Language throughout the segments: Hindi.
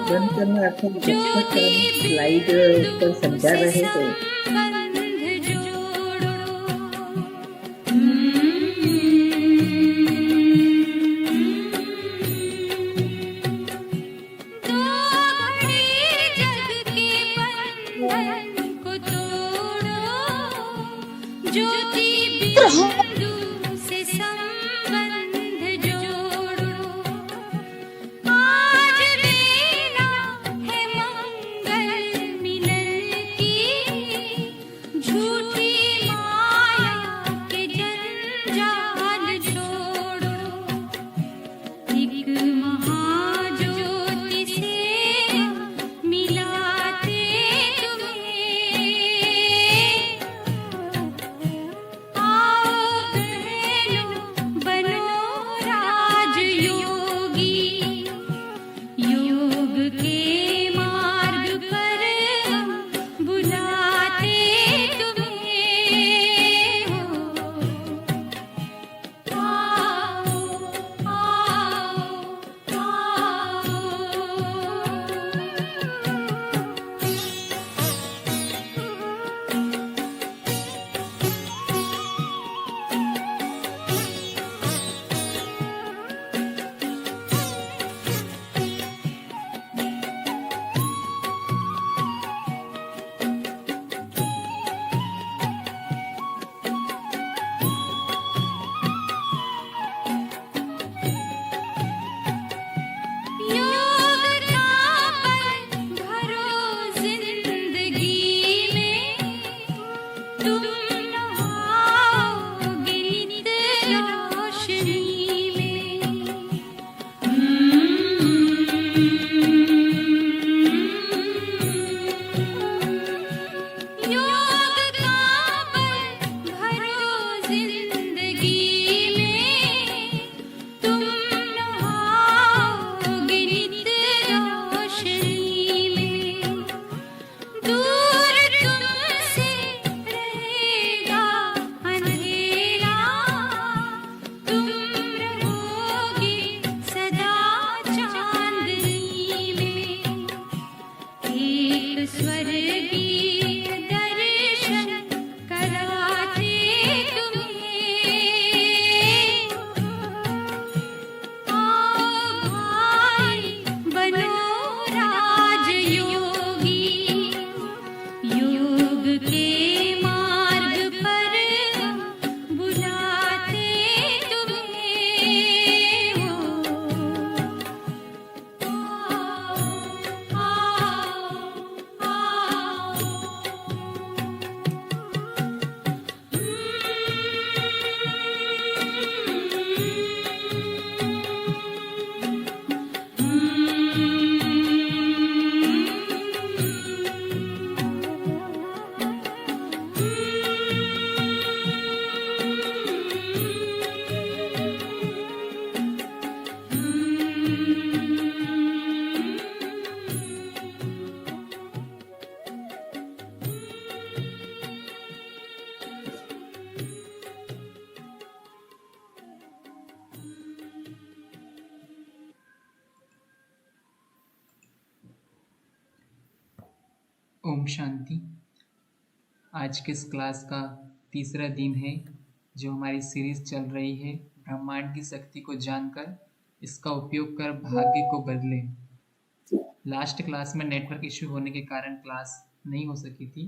बंद करना आपको जब तक स्लाइड पर समझा रहे थे। स्वर्गीय दर्शन कराते तुम्हें। आओ भाई बनो राजयोगी, योग के मार्ग पर हम बुलाते तुम्हें हो। आओ आओ ओम शांति। आज के इस क्लास का तीसरा दिन है जो हमारी सीरीज चल रही है ब्रह्मांड की शक्ति को जानकर इसका उपयोग कर भाग्य को बदले। लास्ट क्लास में नेटवर्क इश्यू होने के कारण क्लास नहीं हो सकी थी,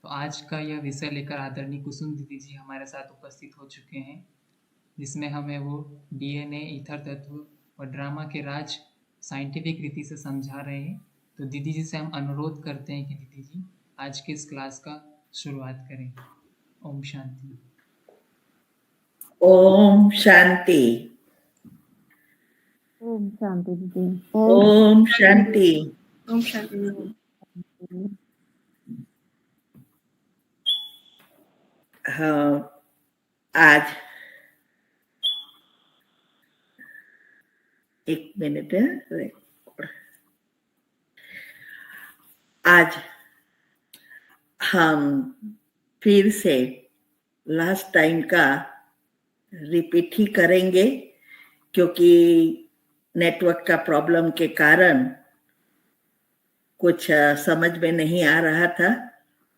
तो आज का यह विषय लेकर आदरणीय कुसुम दीदी जी हमारे साथ उपस्थित हो चुके हैं, जिसमें हमें वो डीएनए, ईथर तत्व और ड्रामा के राज साइंटिफिक रीति से समझा रहे हैं। तो दीदी जी से हम अनुरोध करते हैं कि दीदी जी आज के इस क्लास का शुरुआत करें। ओम शांति। ओम शांति। ओम शांति दीदी। ओम शांति। ओम शांति। हाँ, आज एक मिनट है। आज हम फिर से लास्ट टाइम का रिपीट ही करेंगे, क्योंकि नेटवर्क का प्रॉब्लम के कारण कुछ समझ में नहीं आ रहा था,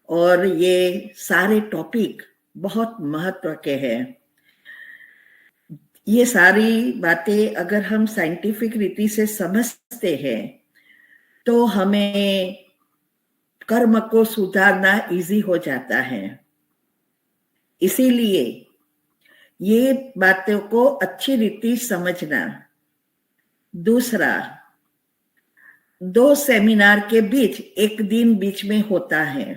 और ये सारे टॉपिक बहुत महत्व के हैं। ये सारी बातें अगर हम साइंटिफिक रीति से समझते हैं तो हमें कर्म को सुधारना इजी हो जाता है। इसीलिए ये बातों को अच्छी रीति समझना। दूसरा, 2 सेमिनार के बीच एक दिन बीच में होता है,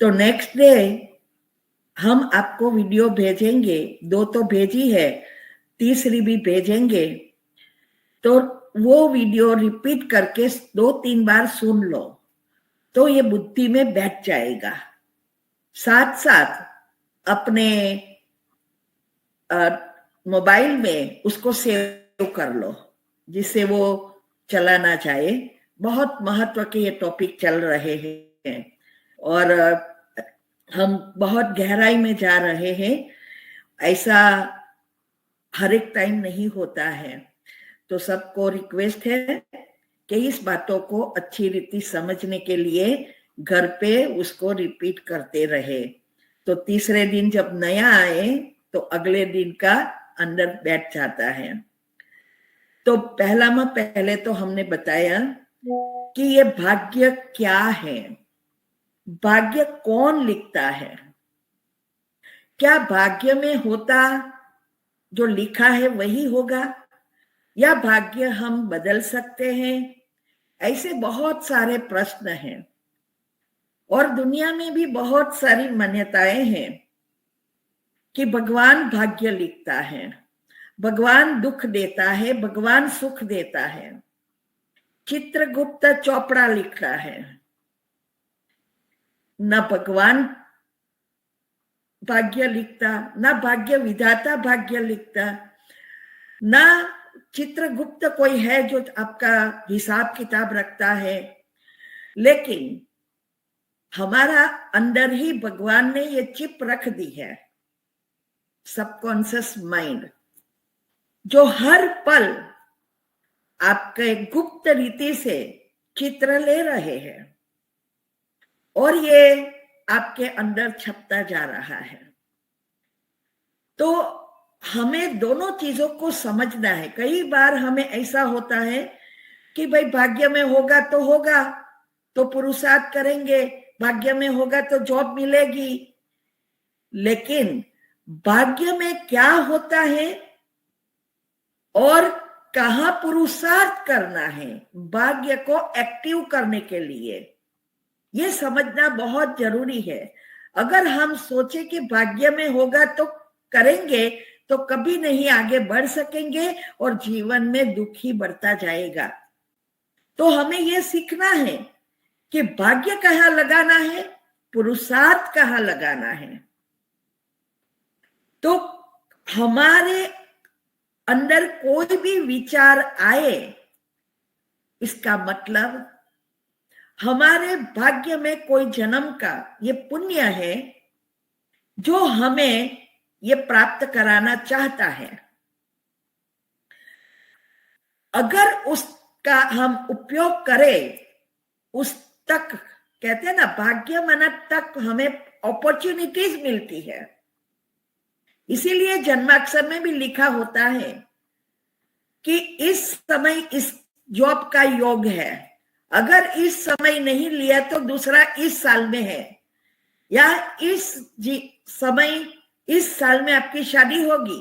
तो नेक्स्ट डे हम आपको वीडियो भेजेंगे। 2 तो भेजी है, तीसरी भी भेजेंगे, तो वो वीडियो रिपीट करके 2-3 बार सुन लो तो ये बुद्धि में बैठ जाएगा। साथ साथ अपने मोबाइल में उसको सेव कर लो, जिससे वो चला ना जाए। बहुत महत्व के ये टॉपिक चल रहे हैं और हम बहुत गहराई में जा रहे हैं। ऐसा हर एक टाइम नहीं होता है, तो सबको रिक्वेस्ट है कि इस बातों को अच्छी रीति समझने के लिए घर पे उसको रिपीट करते रहे, तो तीसरे दिन जब नया आए तो अगले दिन का अंदर बैठ जाता है। तो पहले तो हमने बताया कि ये भाग्य क्या है, भाग्य कौन लिखता है। क्या भाग्य में होता जो लिखा है वही होगा, या भाग्य हम बदल सकते हैं? ऐसे बहुत सारे प्रश्न हैं, और दुनिया में भी बहुत सारी मान्यताएं हैं कि भगवान भाग्य लिखता है, भगवान दुख देता है, भगवान सुख देता है। चित्रगुप्त चोपड़ा लिखता है, न भगवान भाग्य लिखता, न भाग्य विधाता भाग्य लिखता, न चित्रगुप्त कोई है जो आपका हिसाब किताब रखता है। लेकिन हमारा अंदर ही भगवान ने ये चिप रख दी है, सबकॉन्शियस माइंड, जो हर पल आपके गुप्त रीति से चित्र ले रहे हैं। और ये आपके अंदर छपता जा रहा है। तो हमें दोनों चीजों को समझना है। कई बार हमें ऐसा होता है कि भाई भाग्य में होगा तो पुरुषार्थ करेंगे, भाग्य में होगा तो जॉब मिलेगी। लेकिन भाग्य में क्या होता है और कहाँ पुरुषार्थ करना है भाग्य को एक्टिव करने के लिए, ये समझना बहुत जरूरी है। अगर हम सोचे कि भाग्य में होगा तो करेंगे तो कभी नहीं आगे बढ़ सकेंगे और जीवन में दुख ही बढ़ता जाएगा। तो हमें यह सीखना है कि भाग्य कहाँ लगाना है, पुरुषार्थ कहाँ लगाना है। तो हमारे अंदर कोई भी विचार आए, इसका मतलब हमारे भाग्य में कोई जन्म का ये पुण्य है जो हमें ये प्राप्त कराना चाहता है। अगर उसका हम उपयोग करें, उस तक कहते हैं ना, भाग्य मना तक हमें अपॉर्चुनिटीज मिलती है। इसीलिए जन्माक्षर में भी लिखा होता है कि इस समय इस जॉब का योग है, अगर इस समय नहीं लिया तो दूसरा इस साल में है, या इस समय इस साल में आपकी शादी होगी,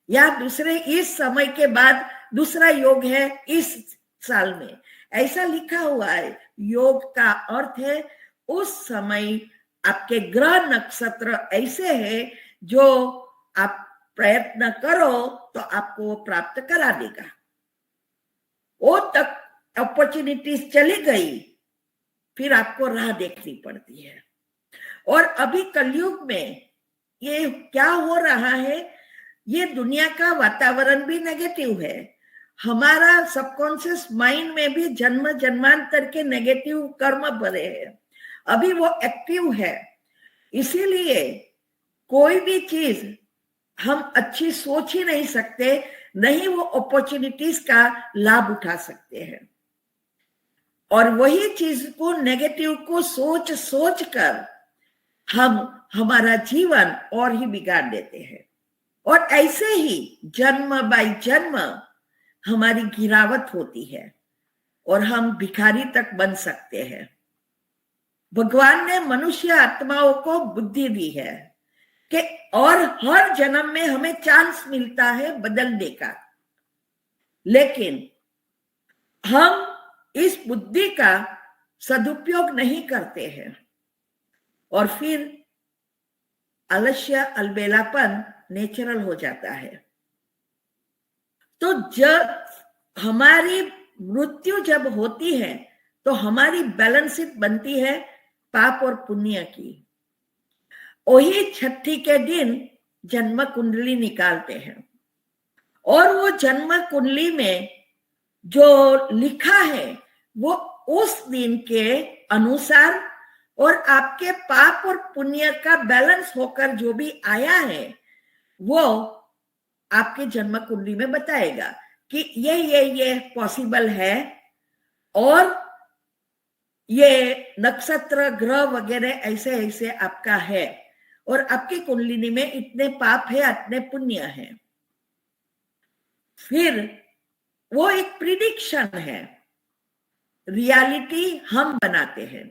या दूसरे इस समय के बाद दूसरा योग है इस साल में, ऐसा लिखा हुआ है। योग का अर्थ है उस समय आपके ग्रह नक्षत्र ऐसे है जो आप प्रयत्न करो तो आपको वो प्राप्त करा देगा। वो तक अपॉर्चुनिटीज चली गई, फिर आपको राह देखनी पड़ती है। और अभी कलयुग में ये क्या हो रहा है, ये दुनिया का वातावरण भी नेगेटिव है। हमारा सबकॉन्शियस माइंड में भी जन्म जन्मांतर के नेगेटिव कर्म भरे हैं, अभी वो एक्टिव है। इसीलिए कोई भी चीज हम अच्छी सोच ही नहीं सकते, नहीं वो अपॉर्चुनिटीज का लाभ उठा सकते हैं। और वही चीज को, नेगेटिव को सोच सोच कर हम हमारा जीवन और ही बिगाड़ देते हैं। और ऐसे ही जन्म बाय जन्म हमारी गिरावट होती है और हम भिखारी तक बन सकते हैं। भगवान ने मनुष्य आत्माओं को बुद्धि दी है कि और हर जन्म में हमें चांस मिलता है बदलने का, लेकिन हम इस बुद्धि का सदुपयोग नहीं करते हैं और फिर आलस्य अलबेलापन नेचुरल हो जाता है। तो जब हमारी मृत्यु जब होती है तो हमारी बैलेंस शीट बनती है पाप और पुण्य की। वही छठी के दिन जन्म कुंडली निकालते हैं और वो जन्म कुंडली में जो लिखा है वो उस दिन के अनुसार और आपके पाप और पुण्य का बैलेंस होकर जो भी आया है वो आपके जन्म कुंडली में बताएगा कि ये पॉसिबल है और ये नक्षत्र ग्रह वगैरह ऐसे ऐसे आपका है और आपकी कुंडलिनी में इतने पाप है, इतने पुण्य है। फिर वो एक प्रिडिक्शन है, रियलिटी हम बनाते हैं।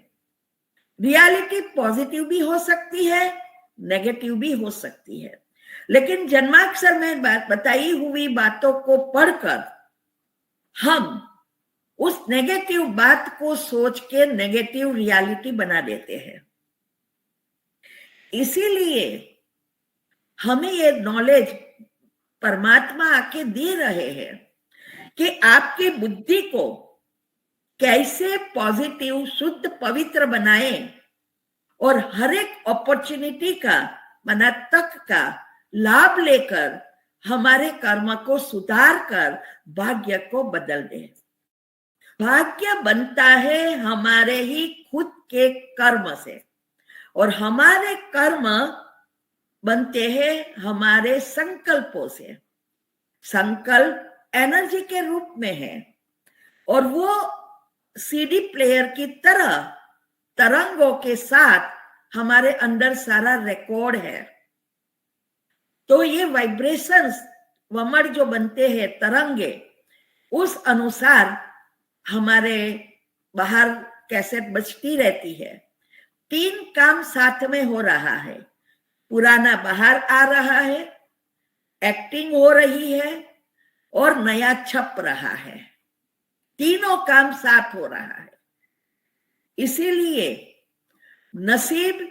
रियलिटी पॉजिटिव भी हो सकती है, नेगेटिव भी हो सकती है, लेकिन जन्माक्षर में बताई हुई बातों को पढ़कर हम उस नेगेटिव बात को सोच के नेगेटिव रियलिटी बना देते हैं। इसीलिए हमें ये नॉलेज परमात्मा आके दे रहे हैं कि आपकी बुद्धि को कैसे पॉजिटिव शुद्ध पवित्र बनाए और हर एक अपॉर्चुनिटी का मना तक का लाभ लेकर हमारे कर्म को सुधार कर भाग्य को बदल दे। भाग्य बनता है हमारे ही खुद के कर्म से और हमारे कर्म बनते हैं हमारे संकल्पों से। संकल्प एनर्जी के रूप में है और वो सीडी प्लेयर की तरह तरंगों के साथ हमारे अंदर सारा रिकॉर्ड है। तो ये वाइब्रेशंस वमड़ जो बनते हैं तरंगे, उस अनुसार हमारे बाहर कैसेट बजती रहती है। 3 काम साथ में हो रहा है, पुराना बाहर आ रहा है, एक्टिंग हो रही है और नया छप रहा है। तीनों काम साथ हो रहा है। इसीलिए नसीब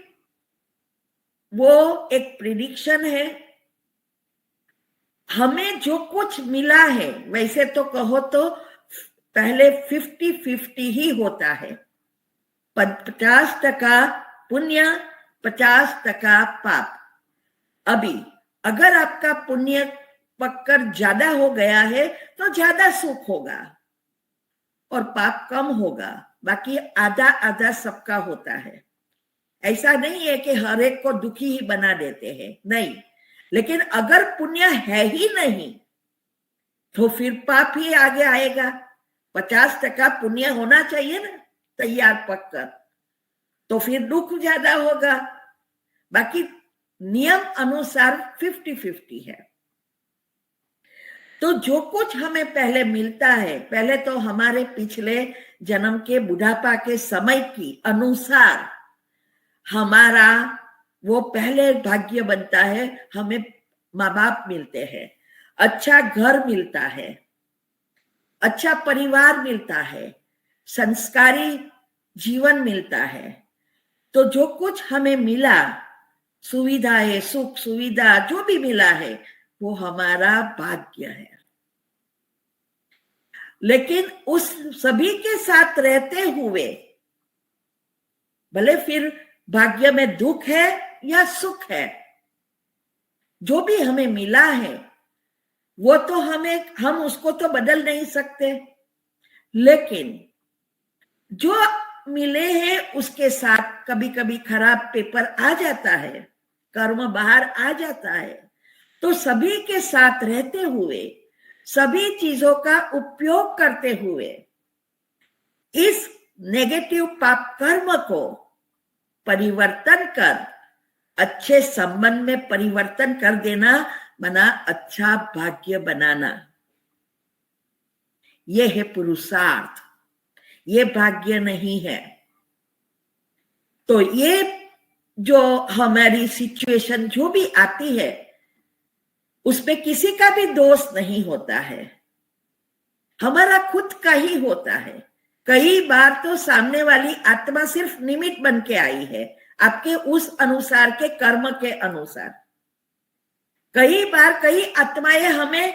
वो एक प्रिडिक्शन है। हमें जो कुछ मिला है, वैसे तो कहो तो पहले 50-50 ही होता है। 50% पुण्य, 50% पाप। अभी अगर आपका पुण्य पक्कर ज्यादा हो गया है तो ज्यादा सुख होगा और पाप कम होगा। बाकी आधा आधा सबका होता है। ऐसा नहीं है कि हर एक को दुखी ही बना देते हैं, नहीं। लेकिन अगर पुण्य है ही नहीं तो फिर पाप ही आगे आएगा। 50% पुण्य होना चाहिए ना, तैयार पक्का, तो फिर दुख ज्यादा होगा। बाकी नियम अनुसार 50-50 है। तो जो कुछ हमें पहले मिलता है, पहले तो हमारे पिछले जन्म के बुढ़ापा के समय की अनुसार हमारा वो पहले भाग्य बनता है। हमें माँ बाप मिलते हैं, अच्छा घर मिलता है, अच्छा परिवार मिलता है, संस्कारी जीवन मिलता है। तो जो कुछ हमें मिला, सुविधाएं, सुख सुविधा जो भी मिला है, वो हमारा भाग्य है। लेकिन उस सभी के साथ रहते हुए, भले फिर भाग्य में दुख है या सुख है, जो भी हमें मिला है वो तो हम उसको तो बदल नहीं सकते। लेकिन जो मिले हैं उसके साथ कभी कभी खराब पेपर आ जाता है, कर्म बाहर आ जाता है। तो सभी के साथ रहते हुए, सभी चीजों का उपयोग करते हुए, इस नेगेटिव पाप कर्म को परिवर्तन कर अच्छे संबंध में परिवर्तन कर देना, बना अच्छा भाग्य बनाना। ये है पुरुषार्थ, ये भाग्य नहीं है। तो ये जो हमारी सिचुएशन जो भी आती है, उसमें किसी का भी दोष नहीं होता है, हमारा खुद का ही होता है। कई बार तो सामने वाली आत्मा सिर्फ निमित्त बन के आई है, आपके उस अनुसार के कर्म के अनुसार। कई बार कई आत्माएं हमें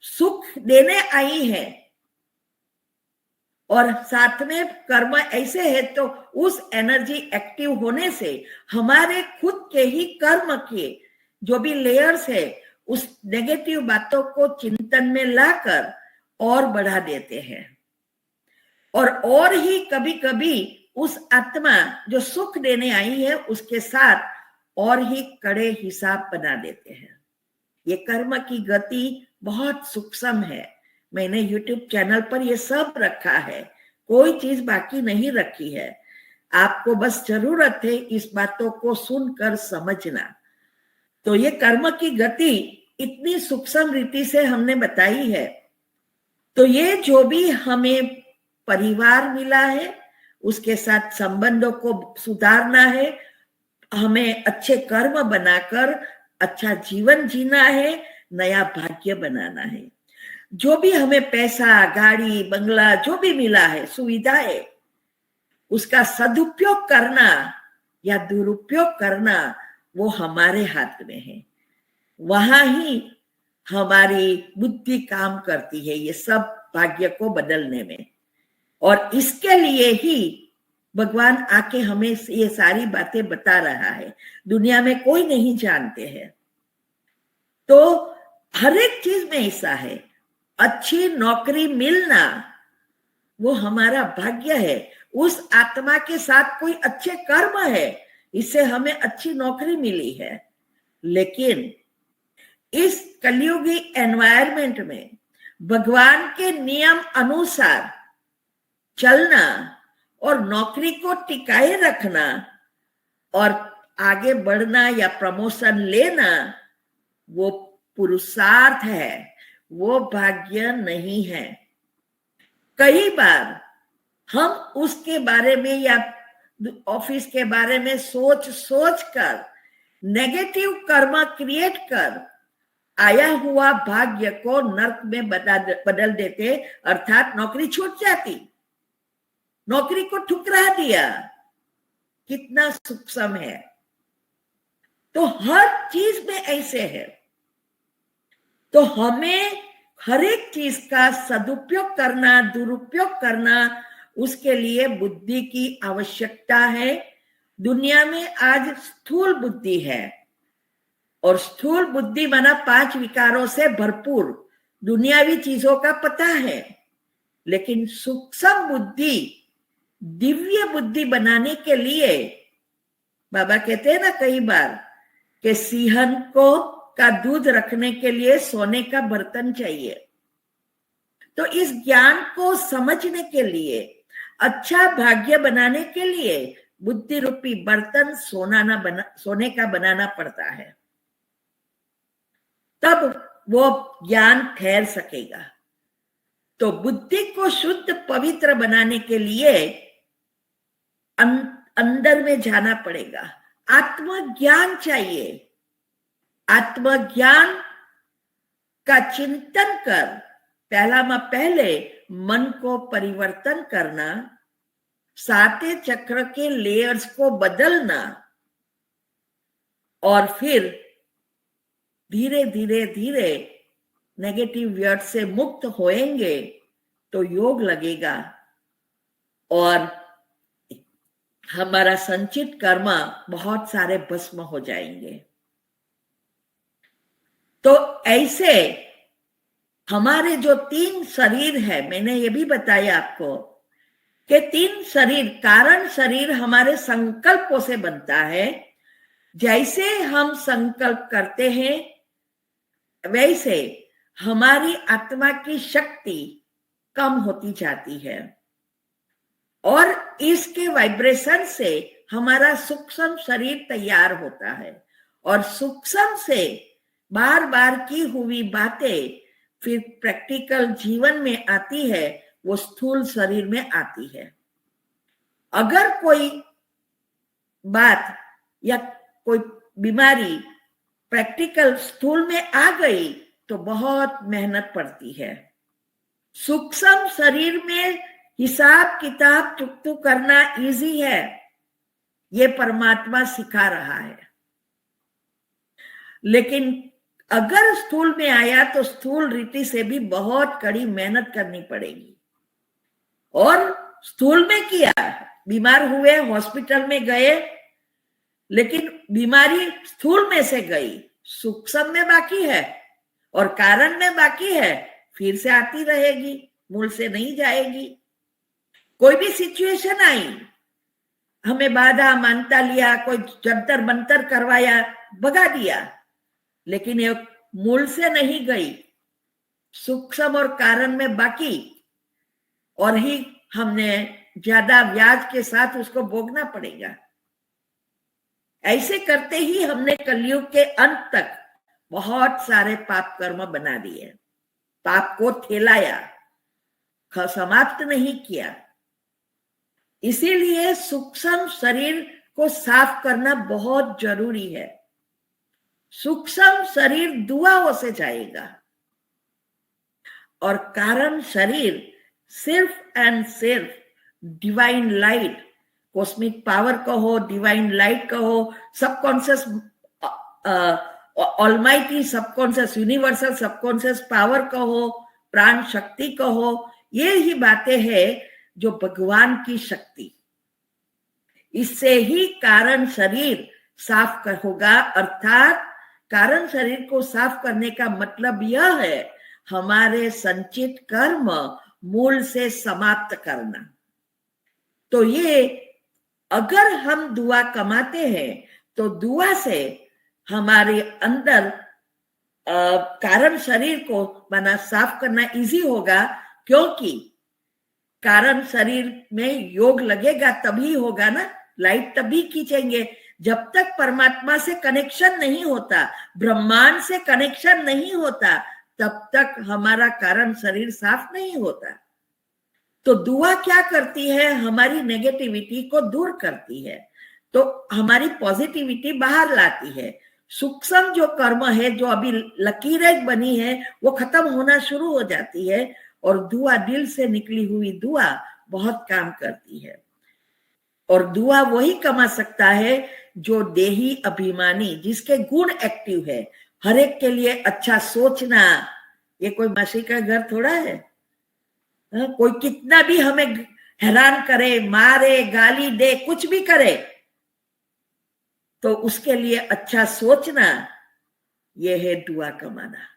सुख देने आई है और साथ में कर्म ऐसे है, तो उस एनर्जी एक्टिव होने से हमारे खुद के ही कर्म के जो भी लेयर्स है, उस नेगेटिव बातों को चिंतन में लाकर और बढ़ा देते हैं। और ही कभी कभी उस आत्मा जो सुख देने आई है उसके साथ और ही कड़े हिसाब बना देते हैं। ये कर्म की गति बहुत सूक्ष्म है। मैंने YouTube चैनल पर ये सब रखा है, कोई चीज बाकी नहीं रखी है। आपको बस जरूरत है इस बातों को सुनकर समझना। तो ये कर्म की गति इतनी सूक्ष्म रीति से हमने बताई है। तो ये जो भी हमें परिवार मिला है, उसके साथ संबंधों को सुधारना है, हमें अच्छे कर्म बनाकर अच्छा जीवन जीना है, नया भाग्य बनाना है। जो भी हमें पैसा, गाड़ी, बंगला जो भी मिला है, सुविधाएं, उसका सदुपयोग करना या दुरुपयोग करना वो हमारे हाथ में है। वहां ही हमारी बुद्धि काम करती है ये सब भाग्य को बदलने में। और इसके लिए ही भगवान आके हमें ये सारी बातें बता रहा है। दुनिया में कोई नहीं जानते हैं। तो हर एक चीज में ऐसा है। अच्छी नौकरी मिलना वो हमारा भाग्य है। उस आत्मा के साथ कोई अच्छे कर्म है, इससे हमें अच्छी नौकरी मिली है। लेकिन इस कलयुगी एनवायरमेंट में भगवान के नियम अनुसार चलना और नौकरी को टिकाए रखना और आगे बढ़ना या प्रमोशन लेना वो पुरुषार्थ है, वो भाग्य नहीं है। कई बार हम उसके बारे में या ऑफिस के बारे में सोच कर नेगेटिव कर्म क्रिएट कर आया हुआ भाग्य को नर्क में बदल देते, अर्थात नौकरी छूट जाती, नौकरी को ठुकरा दिया। कितना सूक्ष्म है। तो हर चीज में ऐसे है। तो हमें हर एक चीज का सदुपयोग करना, दुरुपयोग करना, उसके लिए बुद्धि की आवश्यकता है। दुनिया में आज स्थूल बुद्धि है और स्थूल बुद्धि माना 5 विकारों से भरपूर दुनियावी चीजों का पता है, लेकिन सूक्ष्म बुद्धि, दिव्य बुद्धि बनाने के लिए बाबा कहते हैं ना कई बार कि सिंहन को का दूध रखने के लिए सोने का बर्तन चाहिए। तो इस ज्ञान को समझने के लिए, अच्छा भाग्य बनाने के लिए बुद्धि रूपी बर्तन सोने का बनाना पड़ता है, तब वो ज्ञान ठहर सकेगा। तो बुद्धि को शुद्ध पवित्र बनाने के लिए अंदर में जाना पड़ेगा। आत्मज्ञान चाहिए। आत्मज्ञान का चिंतन कर पहले मन को परिवर्तन करना, 7 चक्र के लेयर्स को बदलना और फिर धीरे धीरे नेगेटिव वर्ड से मुक्त होएंगे तो योग लगेगा और हमारा संचित कर्म बहुत सारे भस्म हो जाएंगे। तो ऐसे हमारे जो 3 शरीर है, मैंने ये भी बताया आपको कि 3 शरीर, कारण शरीर हमारे संकल्पों से बनता है। जैसे हम संकल्प करते हैं वैसे हमारी आत्मा की शक्ति कम होती जाती है और इसके वाइब्रेशन से हमारा सूक्ष्म शरीर तैयार होता है और सूक्ष्म से बार बार की हुई बातें फिर प्रैक्टिकल जीवन में आती है, वो स्थूल शरीर में आती है। अगर कोई बात या कोई बीमारी प्रैक्टिकल स्थूल में आ गई तो बहुत मेहनत पड़ती है। सूक्ष्म शरीर में हिसाब किताब चुकतू करना इजी है, ये परमात्मा सिखा रहा है। लेकिन अगर स्थूल में आया तो स्थूल रीति से भी बहुत कड़ी मेहनत करनी पड़ेगी। और स्थूल में किया, बीमार हुए, हॉस्पिटल में गए, लेकिन बीमारी स्थूल में से गई, सूक्ष्म में बाकी है और कारण में बाकी है, फिर से आती रहेगी, मूल से नहीं जाएगी। कोई भी सिचुएशन आई, हमें बाधा मानता लिया, कोई जंतर मंतर करवाया, भगा दिया, लेकिन ये मूल से नहीं गई, सूक्ष्म और कारण में बाकी, और ही हमने ज्यादा ब्याज के साथ उसको भोगना पड़ेगा। ऐसे करते ही हमने कलयुग के अंत तक बहुत सारे पाप कर्म बना दिए, पाप को थैलाया, समाप्त नहीं किया। इसीलिए सूक्ष्म शरीर को साफ करना बहुत जरूरी है। सूक्ष्म शरीर दुआओं से जाएगा और कारण शरीर सिर्फ एंड सिर्फ डिवाइन लाइट, कॉस्मिक पावर कहो, डिवाइन लाइट कहो, subconscious almighty subconscious universal subconscious power कहो, प्राण शक्ति कहो, ये ही बातें हैं जो भगवान की शक्ति। इससे ही कारण शरीर साफ होगा। अर्थात कारण शरीर को साफ करने का मतलब यह है हमारे संचित कर्म मूल से समाप्त करना। तो ये अगर हम दुआ कमाते हैं तो दुआ से हमारे अंदर कारण शरीर को बना साफ करना इजी होगा, क्योंकि कारण शरीर में योग लगेगा तभी होगा ना, लाइट तभी खींचेंगे। जब तक परमात्मा से कनेक्शन नहीं होता, ब्रह्मांड से कनेक्शन नहीं होता, तब तक हमारा कारण शरीर साफ नहीं होता। तो दुआ क्या करती है, हमारी नेगेटिविटी को दूर करती है, तो हमारी पॉजिटिविटी बाहर लाती है। सूक्ष्म जो कर्म है, जो अभी लकीरें बनी है, वो खत्म होना शुरू हो जाती है, और दुआ, दिल से निकली हुई दुआ बहुत काम करती है। और दुआ वही कमा सकता है जो देही अभिमानी, जिसके गुण एक्टिव है। हर एक के लिए अच्छा सोचना, ये कोई मासी का घर थोड़ा है। कोई कितना भी हमें हैरान करे, मारे, गाली दे, कुछ भी करे, तो उसके लिए अच्छा सोचना, ये है दुआ कमाना।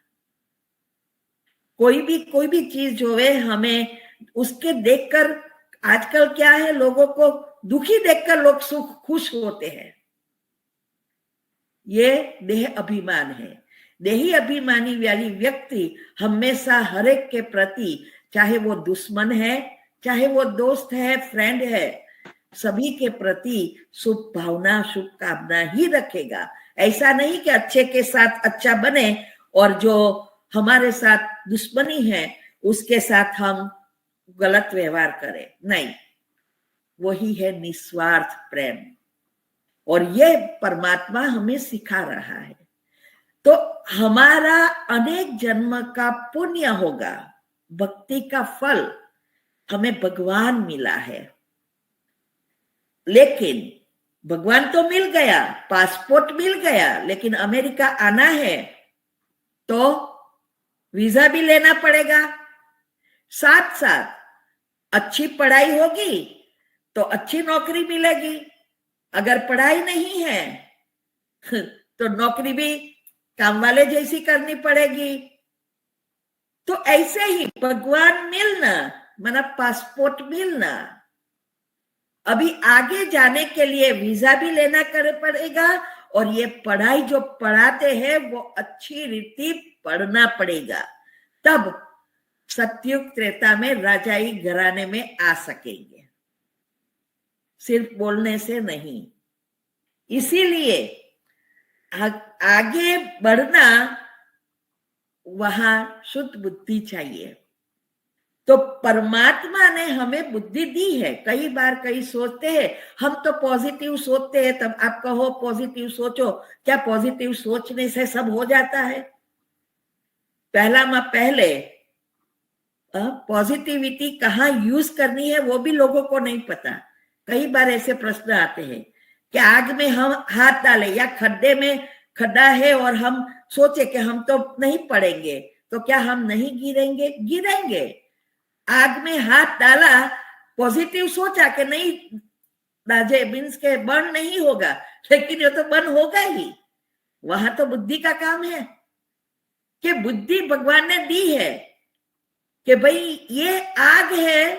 कोई भी चीज जो है, हमें उसके देखकर, आजकल क्या है, लोगों को दुखी देखकर लोग सुख खुश होते हैं। ये देह अभिमान है। देही अभिमानी वाली व्यक्ति हमेशा हर एक के प्रति, चाहे वो दुश्मन है, चाहे वो दोस्त है, फ्रेंड है, सभी के प्रति शुभ भावना, शुभकामना ही रखेगा। ऐसा नहीं कि अच्छे के साथ अच्छा बने और जो हमारे साथ दुश्मनी है उसके साथ हम गलत व्यवहार करें, नहीं। वही है निस्वार्थ प्रेम, और ये परमात्मा हमें सिखा रहा है। तो हमारा अनेक जन्म का पुण्य होगा, भक्ति का फल हमें भगवान मिला है। लेकिन भगवान तो मिल गया, पासपोर्ट मिल गया, लेकिन अमेरिका आना है तो वीजा भी लेना पड़ेगा। साथ साथ अच्छी पढ़ाई होगी तो अच्छी नौकरी मिलेगी। अगर पढ़ाई नहीं है तो नौकरी भी काम वाले जैसी करनी पड़ेगी। तो ऐसे ही भगवान मिलना माना पासपोर्ट मिलना। अभी आगे जाने के लिए वीजा भी लेना पड़ेगा, और ये पढ़ाई जो पढ़ाते हैं वो अच्छी रीति पढ़ना पड़ेगा, तब सतयुग त्रेता में राजाई घराने में आ सकेंगे, सिर्फ बोलने से नहीं। इसीलिए आगे बढ़ना, वहां शुद्ध बुद्धि चाहिए। तो परमात्मा ने हमें बुद्धि दी है। कई बार कई सोचते हैं हम तो पॉजिटिव सोचते हैं, तब आप कहो पॉजिटिव सोचो, क्या पॉजिटिव सोचने से सब हो जाता है? पहले पॉजिटिविटी कहाँ यूज करनी है वो भी लोगों को नहीं पता। कई बार ऐसे प्रश्न आते हैं कि आग में हम हाथ डालें या खड्डे में खड्डा है और हम सोचे कि हम तो नहीं पड़ेंगे, तो क्या हम नहीं गिरेंगे? गिरेंगे। आग में हाथ डाला, पॉजिटिव सोचा कि नहीं दाजे मीन्स के बर्न नहीं होगा, लेकिन ये तो बर्न होगा ही। वहां तो बुद्धि का काम है कि बुद्धि भगवान ने दी है कि भाई ये आग है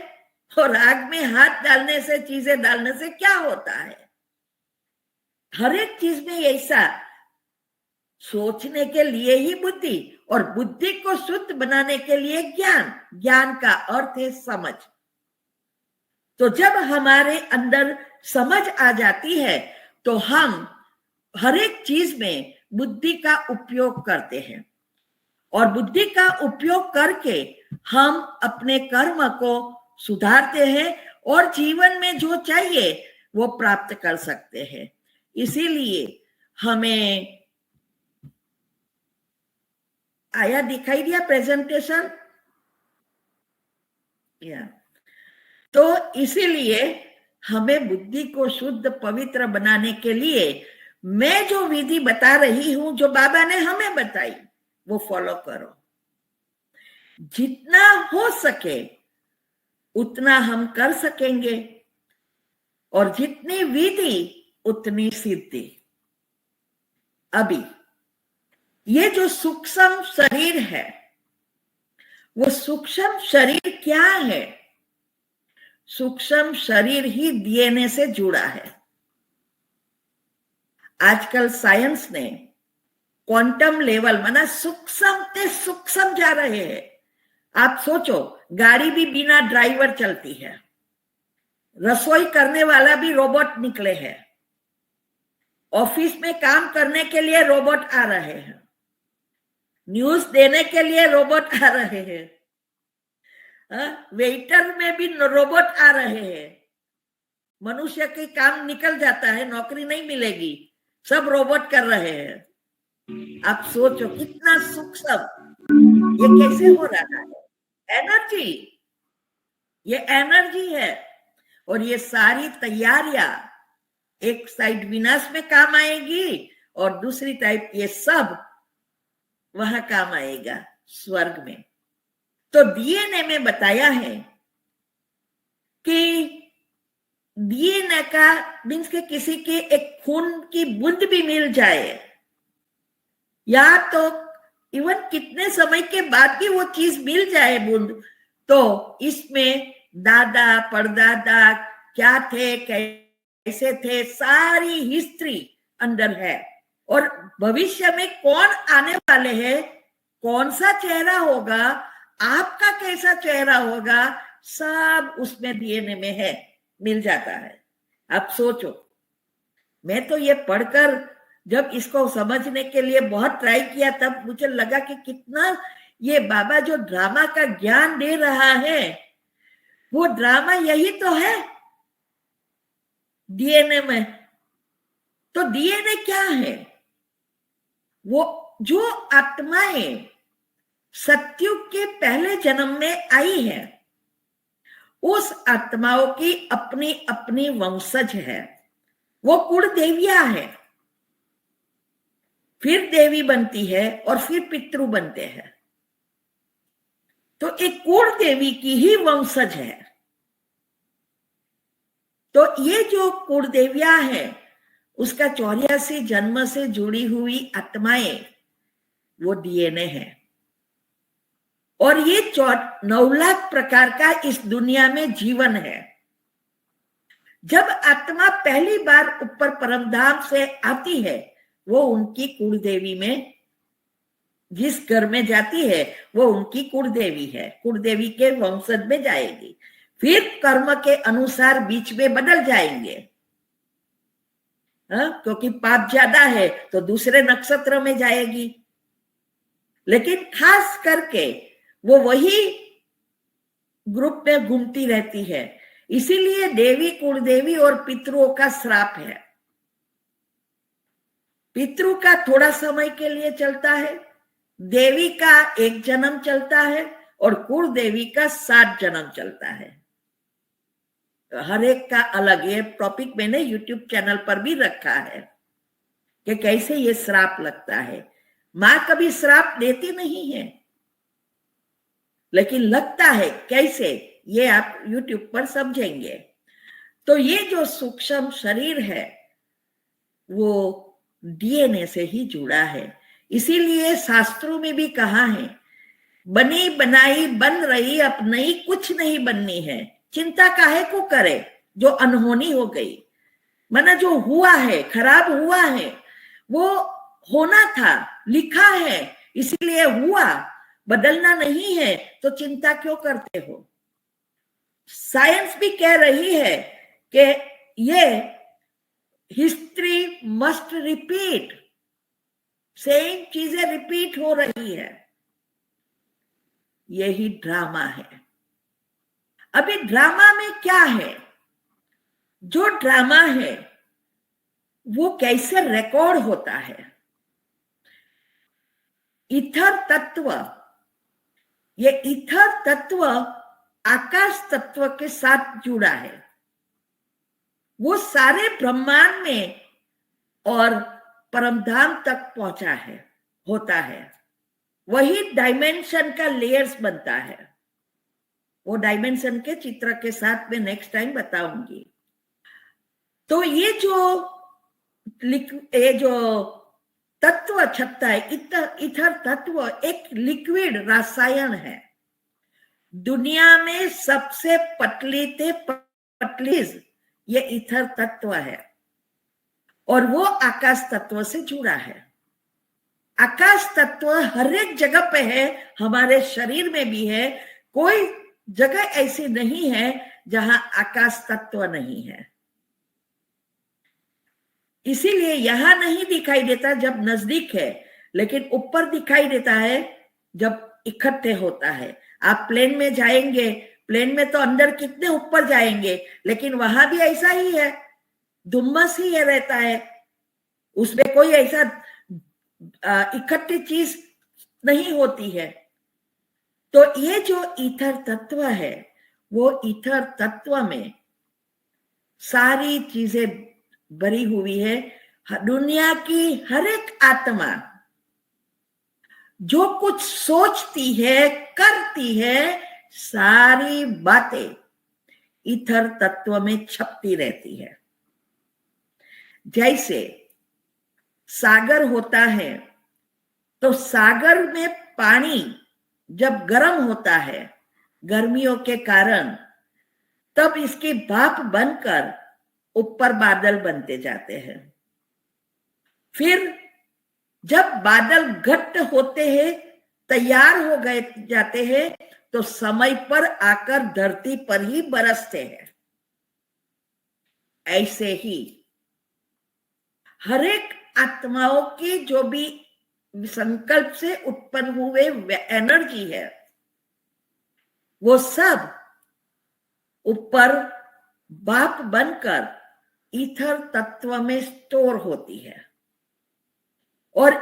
और आग में हाथ डालने से, चीजें डालने से क्या होता है। हर एक चीज में ऐसा सोचने के लिए ही बुद्धि, और बुद्धि को शुद्ध बनाने के लिए ज्ञान। ज्ञान का अर्थ है समझ। तो जब हमारे अंदर समझ आ जाती है तो हम हर एक चीज में बुद्धि का उपयोग करते हैं, और बुद्धि का उपयोग करके हम अपने कर्म को सुधारते हैं और जीवन में जो चाहिए वो प्राप्त कर सकते हैं। इसीलिए हमें आया, दिखाई दिया प्रेजेंटेशन? तो इसीलिए हमें बुद्धि को शुद्ध पवित्र बनाने के लिए मैं जो विधि बता रही हूं, जो बाबा ने हमें बताई, वो फॉलो करो। जितना हो सके उतना हम कर सकेंगे, और जितनी विधि उतनी सिद्धि। अभी ये जो सूक्ष्म शरीर है, वो सूक्ष्म शरीर क्या है? सूक्ष्म शरीर ही डीएनए से जुड़ा है। आजकल साइंस ने क्वांटम लेवल माना सूक्ष्म से सूक्ष्म जा रहे हैं। आप सोचो गाड़ी भी बिना ड्राइवर चलती है, रसोई करने वाला भी रोबोट निकले हैं, ऑफिस में काम करने के लिए रोबोट आ रहे हैं, न्यूज देने के लिए रोबोट आ रहे हैं, वेटर में भी रोबोट आ रहे हैं। मनुष्य के काम निकल जाता है, नौकरी नहीं मिलेगी, सब रोबोट कर रहे हैं। आप सोचो कितना सूक्ष्म ये कैसे हो रहा है। एनर्जी, ये एनर्जी है। और ये सारी तैयारियां एक साइड विनाश में काम आएगी और दूसरी टाइप ये सब वहां काम आएगा स्वर्ग में। तो डीएनए में बताया है कि डीएनए का मीन्स के किसी के एक खून की बूंद भी मिल जाए या तो इवन कितने समय के बाद भी वो चीज मिल जाए बूंद, तो इसमें दादा परदादा क्या थे, कैसे थे, सारी हिस्ट्री अंदर है। और भविष्य में कौन आने वाले हैं, कौन सा चेहरा होगा, आपका कैसा चेहरा होगा, सब उसमें डीएनए में है, मिल जाता है। आप सोचो, मैं तो ये पढ़कर जब इसको समझने के लिए बहुत ट्राई किया तब मुझे लगा कि कितना ये बाबा जो ड्रामा का ज्ञान दे रहा है वो ड्रामा यही तो है डीएनए में। तो डीएनए क्या है? वो जो आत्माएं सत्युग के पहले जन्म में आई है उस आत्माओं की अपनी अपनी वंशज है, वो कुल देवियां है, फिर देवी बनती है और फिर पितृ बनते हैं। तो एक कुल देवी की ही वंशज है। तो ये जो कुल देवियां है उसका 84 जन्म से जुड़ी हुई आत्माएं वो डीएनए है। और ये 9 लाख प्रकार का इस दुनिया में जीवन है। जब आत्मा पहली बार ऊपर परमधाम से आती है वो उनकी कुल देवी में, जिस घर में जाती है वो उनकी कुल देवी है, कुल देवी के वंशज में जाएगी। फिर कर्म के अनुसार बीच में बदल जाएंगे, क्योंकि पाप ज्यादा है तो दूसरे नक्षत्र में जाएगी, लेकिन खास करके वो वही ग्रुप में घूमती रहती है। इसीलिए देवी, कुलदेवी और पितरों का श्राप है। पितृ का थोड़ा समय के लिए चलता है, देवी का 1 जन्म चलता है और कुल देवी का 7 जन्म चलता है। हर एक का अलग, ये टॉपिक मैंने यूट्यूब चैनल पर भी रखा है कि कैसे ये श्राप लगता है। मां कभी श्राप देती नहीं है, लेकिन लगता है कैसे, ये आप यूट्यूब पर समझेंगे। तो ये जो सूक्ष्म शरीर है वो डीएनए से ही जुड़ा है। इसीलिए शास्त्रों में भी कहा है, बनी बनाई बन रही अब नई कुछ नहीं बननी है, चिंता काहे को करे जो अनहोनी हो गई। माना जो हुआ है, खराब हुआ है, वो होना था, लिखा है, इसलिए हुआ, बदलना नहीं है, तो चिंता क्यों करते हो। साइंस भी कह रही है कि ये हिस्ट्री मस्ट रिपीट, सेम चीजें रिपीट हो रही है, यही ड्रामा है। अभी ड्रामा में क्या है? जो ड्रामा है वो कैसे रिकॉर्ड होता है। ईथर तत्व, ये ईथर तत्व आकाश तत्व के साथ जुड़ा है, वो सारे ब्रह्मांड में और परमधाम तक पहुंचा है, होता है। वही डायमेंशन का लेयर्स बनता है। वो डायमेंशन के चित्र के साथ में नेक्स्ट टाइम बताऊंगी। तो ये जो तत्व छत्ता है, इथर तत्व एक लिक्विड रसायन है। दुनिया में सबसे पतली ये इथर तत्व है और वो आकाश तत्व से जुड़ा है। आकाश तत्व हर एक जगह पे है, हमारे शरीर में भी है। कोई जगह ऐसी नहीं है जहां आकाश तत्व नहीं है। इसीलिए यहां नहीं दिखाई देता जब नजदीक है, लेकिन ऊपर दिखाई देता है जब इकट्ठे होता है। आप प्लेन में जाएंगे, प्लेन में तो अंदर कितने ऊपर जाएंगे, लेकिन वहां भी ऐसा ही है, धुम्मस ही है रहता है, उसमें कोई ऐसा इकट्ठी चीज नहीं होती है। तो ये जो ईथर तत्व है, वो ईथर तत्व में सारी चीजें भरी हुई है। दुनिया की हर एक आत्मा जो कुछ सोचती है, करती है, सारी बातें ईथर तत्व में छपती रहती है। जैसे सागर होता है, तो सागर में पानी जब गर्म होता है गर्मियों के कारण, तब इसकी भाप बनकर ऊपर बादल बनते जाते हैं। फिर जब बादल घट्ट होते हैं, तैयार हो गए जाते हैं, तो समय पर आकर धरती पर ही बरसते हैं। ऐसे ही हर एक आत्माओं की जो भी संकल्प से उत्पन्न हुए एनर्जी है, वो सब ऊपर भाप बनकर ईथर तत्व में स्टोर होती है। और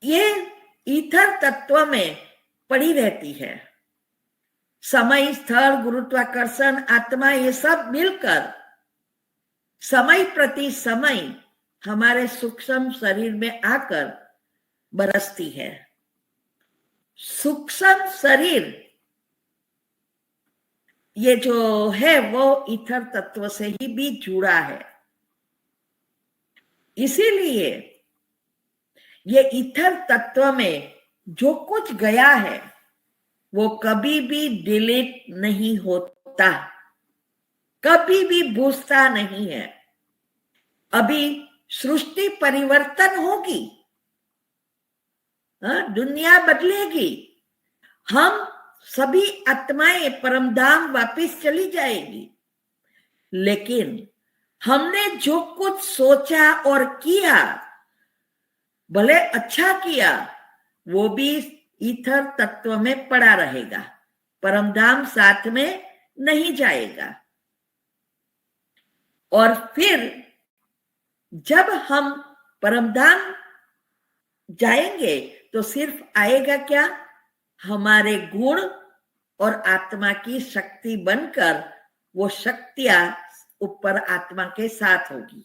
ये ईथर तत्व में पड़ी रहती है। समय, स्थल, गुरुत्वाकर्षण, आत्मा, ये सब मिलकर समय प्रति समय हमारे सूक्ष्म शरीर में आकर बरसती है। सूक्ष्म शरीर ये जो है वो ईथर तत्व से ही भी जुड़ा है। इसीलिए ये ईथर तत्व में जो कुछ गया है वो कभी भी डिलीट नहीं होता, कभी भी बूझता नहीं है। अभी सृष्टि परिवर्तन होगी, दुनिया बदलेगी, हम सभी आत्माएं परमधाम वापिस चली जाएगी, लेकिन हमने जो कुछ सोचा और किया, भले अच्छा किया, वो भी ईथर तत्व में पड़ा रहेगा, परमधाम साथ में नहीं जाएगा। और फिर जब हम परमधाम जाएंगे तो सिर्फ आएगा क्या, हमारे गुण और आत्मा की शक्ति बनकर वो शक्तियां ऊपर आत्मा के साथ होगी।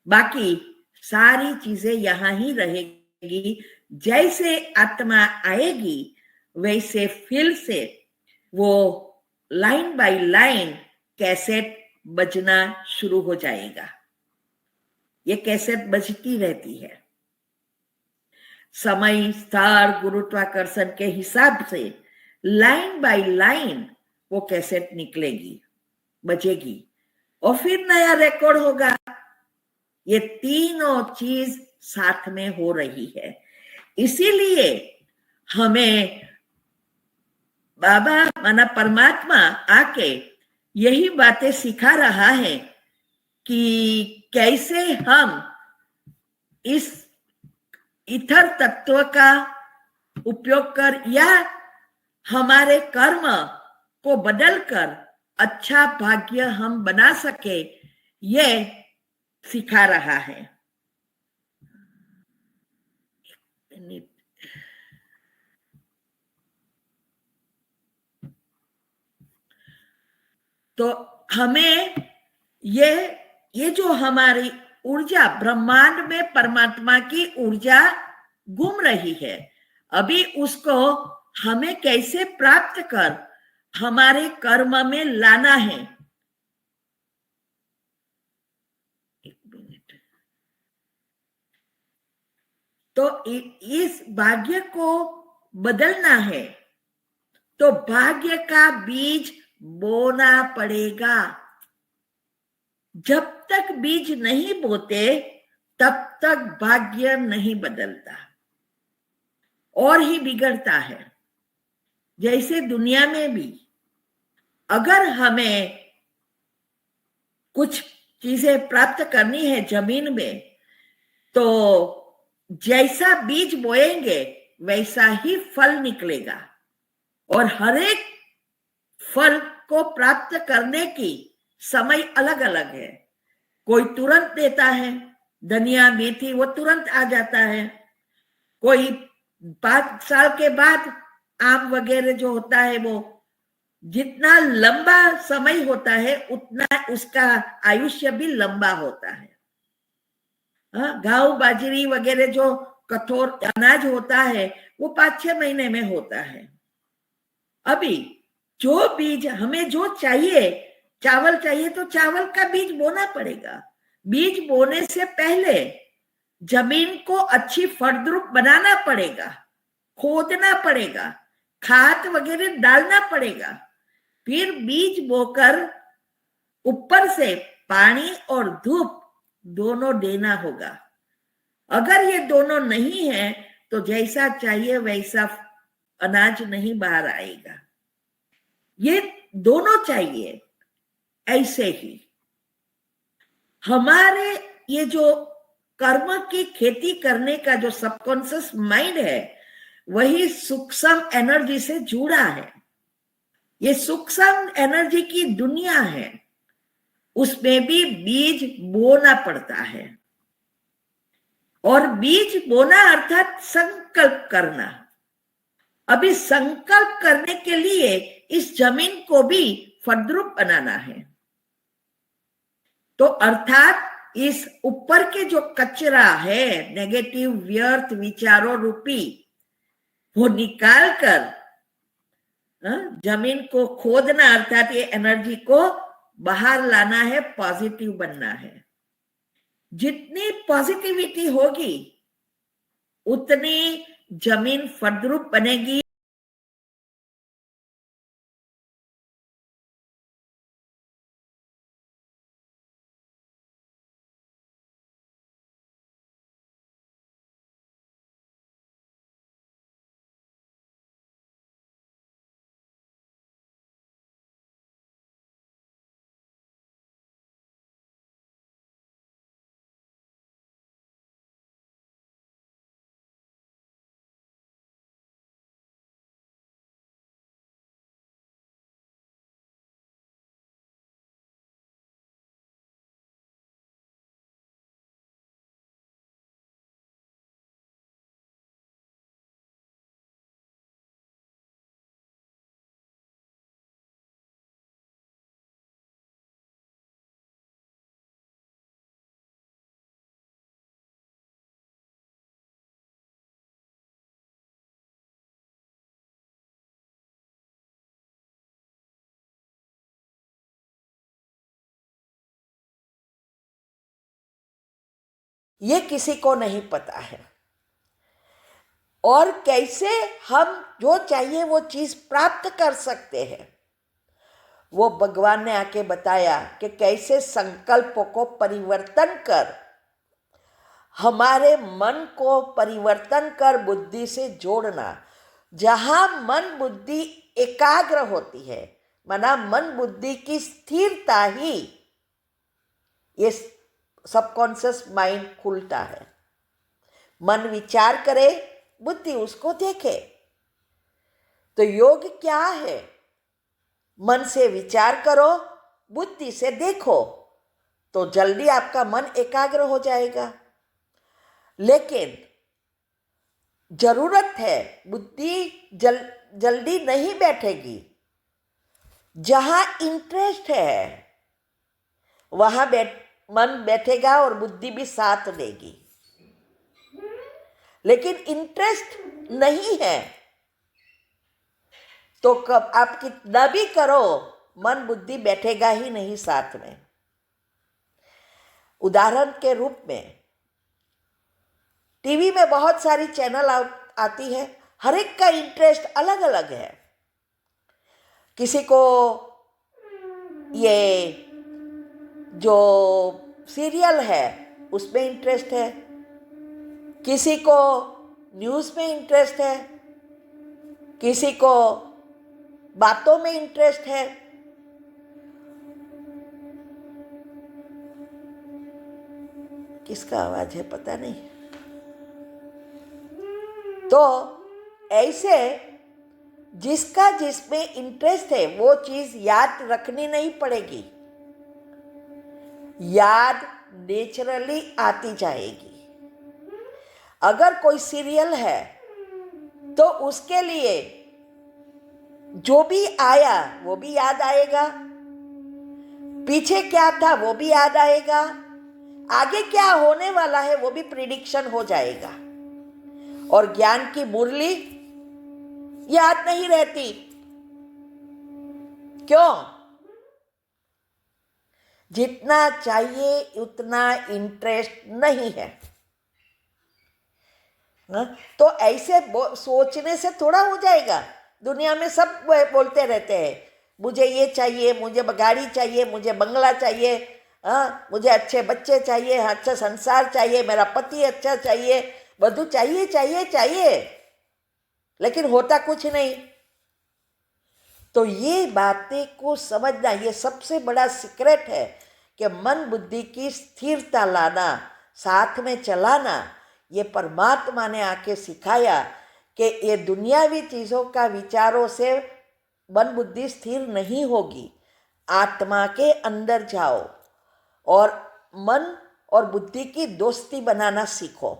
बाकी सारी चीजें यहां ही रहेगी। जैसे आत्मा आएगी वैसे फिर से वो लाइन बाय लाइन कैसेट बजना शुरू हो जाएगा। ये कैसेट बजती रहती है। समय, स्थान, गुरुत्वाकर्षण के हिसाब से लाइन बाय लाइन वो कैसेट निकलेगी, बजेगी, और फिर नया रिकॉर्ड होगा। ये तीनों चीज साथ में हो रही है। इसीलिए हमें बाबा माना परमात्मा आके यही बातें सिखा रहा है कि कैसे हम इस ईथर तत्व का उपयोग कर या हमारे कर्म को बदलकर अच्छा भाग्य हम बना सके, ये सिखा रहा है। तो हमें ये जो हमारी ऊर्जा ब्रह्मांड में परमात्मा की ऊर्जा घूम रही है, अभी उसको हमें कैसे प्राप्त कर हमारे कर्म में लाना है। एक मिनट। तो इस भाग्य को बदलना है तो भाग्य का बीज बोना पड़ेगा। जब तक बीज नहीं बोते तब तक भाग्य नहीं बदलता और ही बिगड़ता है। जैसे दुनिया में भी अगर हमें कुछ चीजें प्राप्त करनी है जमीन में, तो जैसा बीज बोएंगे वैसा ही फल निकलेगा। और हर एक फल को प्राप्त करने की समय अलग अलग है। कोई तुरंत देता है, धनिया मेथी वो तुरंत आ जाता है। कोई 5 साल के बाद आम वगैरह जो होता है, वो जितना लंबा समय होता है उतना उसका आयुष्य भी लंबा होता है। गेहूं बाजरी वगैरह जो कठोर अनाज होता है वो 5-6 महीने में होता है। अभी जो बीज हमें जो चाहिए, चावल चाहिए तो चावल का बीज बोना पड़ेगा। बीज बोने से पहले जमीन को अच्छी फलद्रुप बनाना पड़ेगा, खोदना पड़ेगा, खाद वगैरह डालना पड़ेगा। फिर बीज बोकर ऊपर से पानी और धूप दोनों देना होगा। अगर ये दोनों नहीं है तो जैसा चाहिए वैसा अनाज नहीं बाहर आएगा। ये दोनों चाहिए। ऐसे ही हमारे ये जो कर्म की खेती करने का जो सबकॉन्शियस माइंड है, वही सूक्ष्म एनर्जी से जुड़ा है। ये सूक्ष्म एनर्जी की दुनिया है, उसमें भी बीज बोना पड़ता है। और बीज बोना अर्थात संकल्प करना। अभी संकल्प करने के लिए इस जमीन को भी फलद्रुप बनाना है। तो अर्थात इस ऊपर के जो कचरा है, नेगेटिव व्यर्थ विचारों रूपी, वो निकाल कर जमीन को खोदना, अर्थात ये एनर्जी को बाहर लाना है, पॉजिटिव बनना है। जितनी पॉजिटिविटी होगी उतनी जमीन फलद्रुप बनेगी। ये किसी को नहीं पता है। और कैसे हम जो चाहिए वो चीज प्राप्त कर सकते हैं, वो भगवान ने आके बताया कि कैसे संकल्पों को परिवर्तन कर, हमारे मन को परिवर्तन कर बुद्धि से जोड़ना। जहां मन बुद्धि एकाग्र होती है, माना मन बुद्धि की स्थिरता ही ये सबकॉन्शियस माइंड खुलता है। मन विचार करे, बुद्धि उसको देखे। तो योग क्या है? मन से विचार करो, बुद्धि से देखो, तो जल्दी आपका मन एकाग्र हो जाएगा। लेकिन जरूरत है, बुद्धि जल्दी नहीं बैठेगी। जहां इंटरेस्ट है वहां मन बैठेगा और बुद्धि भी साथ देगी। लेकिन इंटरेस्ट नहीं है तो कब आप कितना भी करो, मन बुद्धि बैठेगा ही नहीं साथ में। उदाहरण के रूप में टीवी में बहुत सारी चैनल आती है, हर एक का इंटरेस्ट अलग अलग है। किसी को ये जो सीरियल है उसमें इंटरेस्ट है, किसी को न्यूज़ में इंटरेस्ट है, किसी को बातों में इंटरेस्ट है। किसका आवाज है पता नहीं। तो ऐसे जिसका जिसमें इंटरेस्ट है वो चीज याद रखनी नहीं पड़ेगी, याद नेचुरली आती जाएगी। अगर कोई सीरियल है तो उसके लिए जो भी आया वो भी याद आएगा, पीछे क्या था वो भी याद आएगा, आगे क्या होने वाला है वो भी प्रिडिक्शन हो जाएगा। और ज्ञान की मुरली याद नहीं रहती। क्यों? जितना चाहिए उतना इंटरेस्ट नहीं है। तो ऐसे सोचने से थोड़ा हो जाएगा। दुनिया में सब बोलते रहते हैं मुझे ये चाहिए, मुझे गाड़ी चाहिए, मुझे बंगला चाहिए, मुझे अच्छे बच्चे चाहिए, अच्छा संसार चाहिए, मेरा पति अच्छा चाहिए, બધું चाहिए चाहिए चाहिए, लेकिन होता कुछ नहीं। तो ये बातें को समझना, ये सबसे बड़ा सीक्रेट है कि मन बुद्धि की स्थिरता लाना, साथ में चलाना। ये परमात्मा ने आके सिखाया कि ये दुनियावी चीज़ों का विचारों से मन बुद्धि स्थिर नहीं होगी। आत्मा के अंदर जाओ और मन और बुद्धि की दोस्ती बनाना सीखो।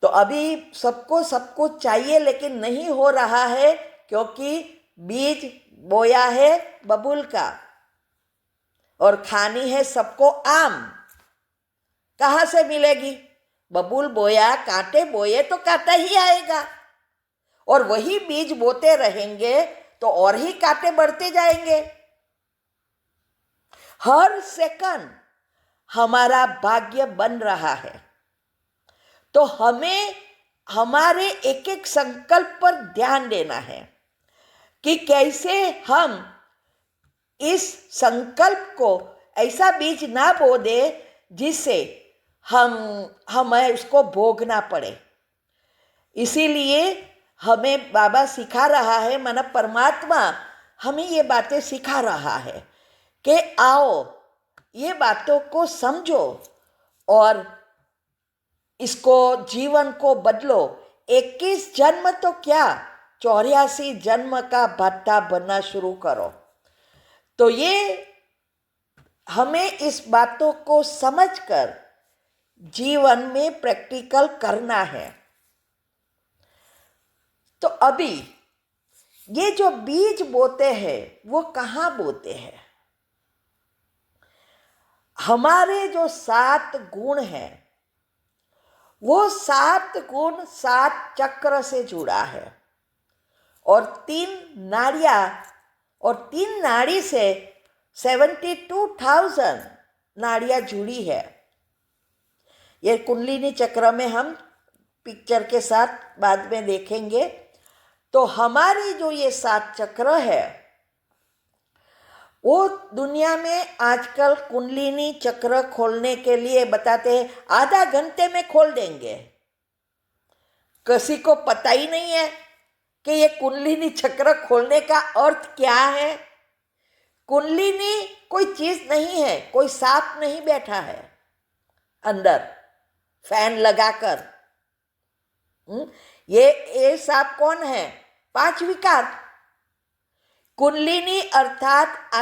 तो अभी सबको सब कुछ चाहिए लेकिन नहीं हो रहा है, क्योंकि बीज बोया है बबूल का और खानी है सबको आम। कहाँ से मिलेगी? बबूल बोया, कांटे बोए तो कांटा ही आएगा, और वही बीज बोते रहेंगे तो और ही कांटे बढ़ते जाएंगे। हर सेकंड हमारा भाग्य बन रहा है। तो हमें हमारे एक एक संकल्प पर ध्यान देना है कि कैसे हम इस संकल्प को ऐसा बीज ना बो दे जिससे हमें उसको भोगना पड़े। इसीलिए हमें बाबा सिखा रहा है, माना परमात्मा हमें ये बातें सिखा रहा है कि आओ ये बातों को समझो और इसको जीवन को बदलो। 21 जन्म तो क्या, 84 जन्म का भत्ता बनना शुरू करो। तो ये हमें इस बातों को समझकर जीवन में प्रैक्टिकल करना है। तो अभी ये जो बीज बोते हैं वो कहाँ बोते हैं? हमारे जो 7 गुण हैं वो 7 गुण 7 चक्र से जुड़ा है, और 3 नाड़ियाँ, और 3 नाड़ी से 72,000 नाड़ियाँ जुड़ी है। ये कुंडलिनी चक्र में हम पिक्चर के साथ बाद में देखेंगे। तो हमारी जो ये 7 चक्र है वो दुनिया में आजकल कुंडलिनी चक्र खोलने के लिए बताते हैं आधा घंटे में खोल देंगे। किसी को पता ही नहीं है कि ये कुंडलिनी चक्र खोलने का अर्थ क्या है। कुंडलिनी कोई चीज नहीं है, कोई सांप नहीं बैठा है अंदर फैन लगाकर। ये सांप कौन है? 5 विकार। कुंडलिनी अर्थात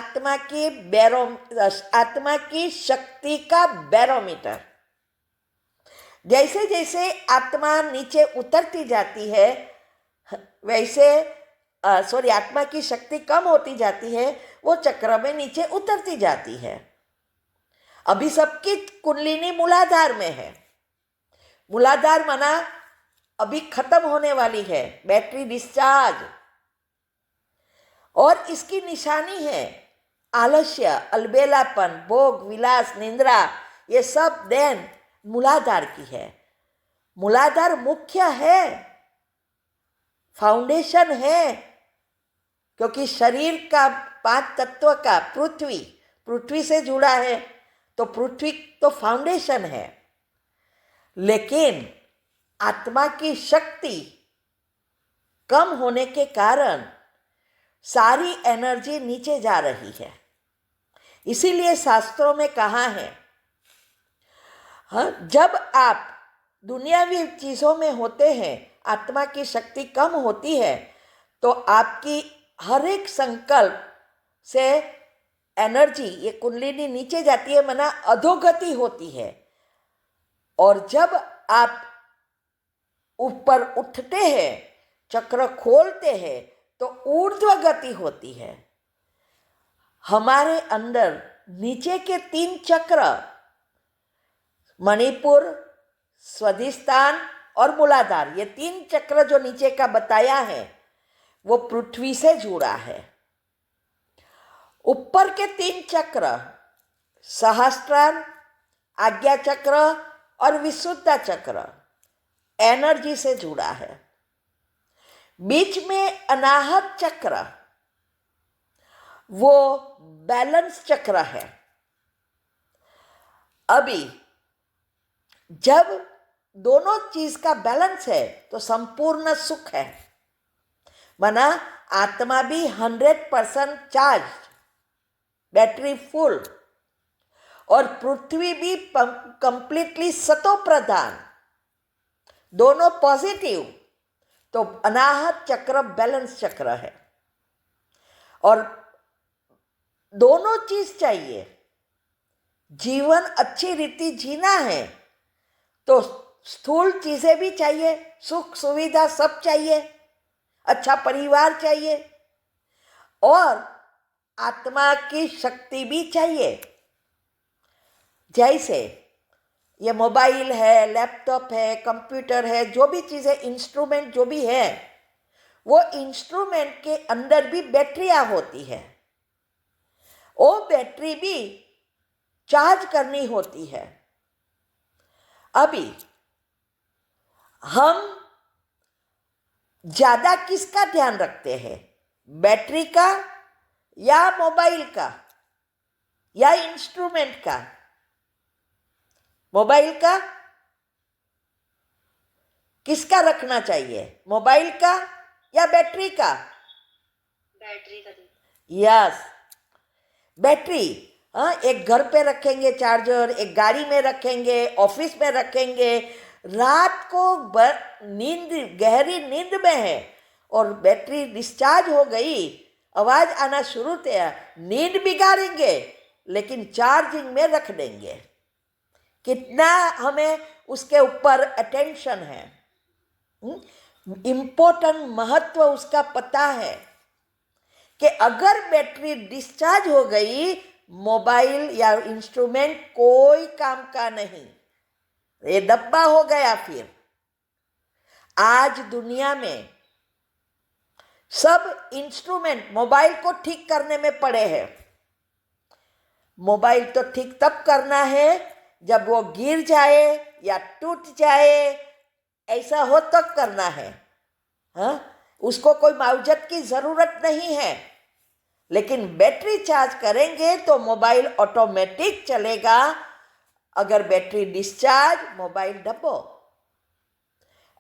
आत्मा की शक्ति का बैरोमीटर। जैसे जैसे आत्मा नीचे उतरती जाती है वैसे आत्मा की शक्ति कम होती जाती है, वो चक्र में नीचे उतरती जाती है। अभी सबकी कुंडलिनी मूलाधार में है। मूलाधार माना अभी खत्म होने वाली है, बैटरी डिस्चार्ज। और इसकी निशानी है आलस्य, अलबेलापन, भोग, विलास, निंद्रा, ये सब देन मूलाधार की है। मूलाधार मुख्य है, फाउंडेशन है, क्योंकि शरीर का 5 तत्व का पृथ्वी से जुड़ा है, तो पृथ्वी तो फाउंडेशन है। लेकिन आत्मा की शक्ति कम होने के कारण सारी एनर्जी नीचे जा रही है। इसीलिए शास्त्रों में कहा है, हाँ, जब आप दुनियावी चीज़ों में होते हैं, आत्मा की शक्ति कम होती है, तो आपकी हर एक संकल्प से एनर्जी, ये कुंडलिनी नीचे जाती है, माना अधोगति होती है। और जब आप ऊपर उठते हैं, चक्र खोलते हैं, तो ऊर्ध्व गति होती है। हमारे अंदर नीचे के 3 चक्र, मणिपुर, स्वादिष्ठान और मूलाधार, ये 3 चक्र जो नीचे का बताया है वो पृथ्वी से जुड़ा है। ऊपर के 3 चक्र, सहस्त्रार, आज्ञा चक्र और विशुद्ध चक्र, एनर्जी से जुड़ा है। बीच में अनाहत चक्र, वो बैलेंस चक्र है। अभी जब दोनों चीज का बैलेंस है तो संपूर्ण सुख है, माना आत्मा भी 100% चार्ज, बैटरी फुल, और पृथ्वी भी कंप्लीटली सतो प्रधान, दोनों पॉजिटिव। तो अनाहत चक्र बैलेंस चक्र है। और दोनों चीज चाहिए। जीवन अच्छी रीति जीना है तो स्थूल चीजें भी चाहिए, सुख सुविधा सब चाहिए, अच्छा परिवार चाहिए, और आत्मा की शक्ति भी चाहिए। जैसे ये मोबाइल है, लैपटॉप है, कंप्यूटर है, जो भी चीज़ें, इंस्ट्रूमेंट जो भी है, वो इंस्ट्रूमेंट के अंदर भी बैटरियाँ होती है। वो बैटरी भी चार्ज करनी होती है। अभी हम ज़्यादा किसका ध्यान रखते हैं, बैटरी का या मोबाइल का या इंस्ट्रूमेंट का? मोबाइल का किसका रखना चाहिए, मोबाइल का या बैटरी का? बैटरी का। Yes, battery. हाँ, एक घर पे रखेंगे चार्जर, एक गाड़ी में रखेंगे, ऑफिस में रखेंगे, रात को नींद, गहरी नींद में है और बैटरी डिस्चार्ज हो गई, आवाज आना शुरू किया, नींद बिगाड़ेंगे लेकिन चार्जिंग में रख देंगे। कितना हमें उसके ऊपर अटेंशन है, इम्पोर्टेंट महत्व उसका पता है कि अगर बैटरी डिस्चार्ज हो गई, मोबाइल या इंस्ट्रूमेंट कोई काम का नहीं, ये डब्बा हो गया। फिर आज दुनिया में सब इंस्ट्रूमेंट मोबाइल को ठीक करने में पड़े हैं। मोबाइल तो ठीक तब करना है जब वो गिर जाए या टूट जाए, ऐसा हो तब करना है। हाँ, उसको कोई मुआवजत की ज़रूरत नहीं है। लेकिन बैटरी चार्ज करेंगे तो मोबाइल ऑटोमेटिक चलेगा। अगर बैटरी डिस्चार्ज, मोबाइल डब्बो।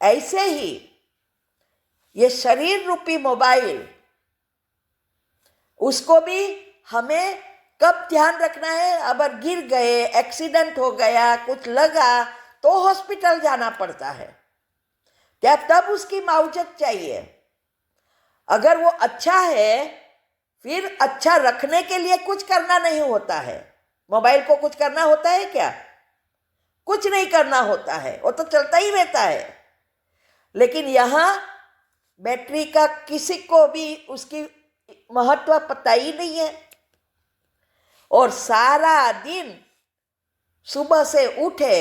ऐसे ही ये शरीर रूपी मोबाइल, उसको भी हमें कब ध्यान रखना है, अगर गिर गए, एक्सीडेंट हो गया, कुछ लगा तो हॉस्पिटल जाना पड़ता है, क्या तब उसकी मुआवजत चाहिए। अगर वो अच्छा है, फिर अच्छा रखने के लिए कुछ करना नहीं होता है। मोबाइल को कुछ करना होता है क्या? कुछ नहीं करना होता है, वो तो चलता ही रहता है। लेकिन यहाँ बैटरी का किसी को भी उसकी महत्व पता ही नहीं है। और सारा दिन सुबह से उठे,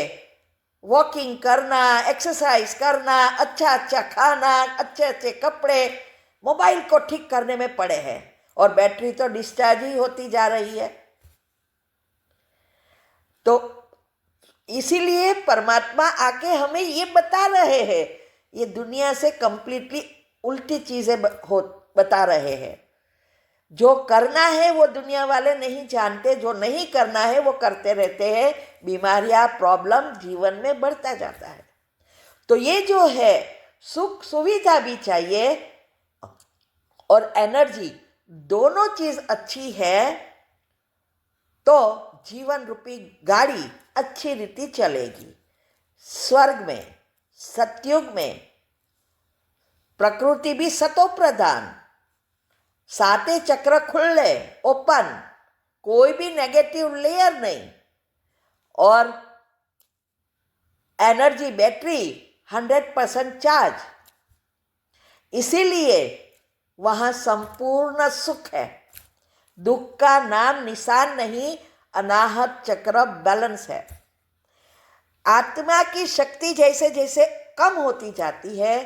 वॉकिंग करना, एक्सरसाइज करना, अच्छा अच्छा खाना, अच्छे अच्छे कपड़े, मोबाइल को ठीक करने में पड़े हैं और बैटरी तो डिस्चार्ज ही होती जा रही है। तो इसीलिए परमात्मा आके हमें ये बता रहे हैं, ये दुनिया से कंप्लीटली उल्टी चीजें बता रहे हैं। जो करना है वो दुनिया वाले नहीं जानते, जो नहीं करना है वो करते रहते हैं। बीमारियां, प्रॉब्लम जीवन में बढ़ता जाता है। तो ये जो है, सुख सुविधा भी चाहिए और एनर्जी दोनों चीज अच्छी है तो जीवन रूपी गाड़ी अच्छी रीति चलेगी। स्वर्ग में, सतयुग में प्रकृति भी सतो प्रधान, साते चक्र खुले ओपन, कोई भी नेगेटिव लेयर नहीं, और एनर्जी बैटरी 100% चार्ज। इसीलिए वहां संपूर्ण सुख है, दुख का नाम निशान नहीं, अनाहत चक्र बैलेंस है। आत्मा की शक्ति जैसे जैसे कम होती जाती है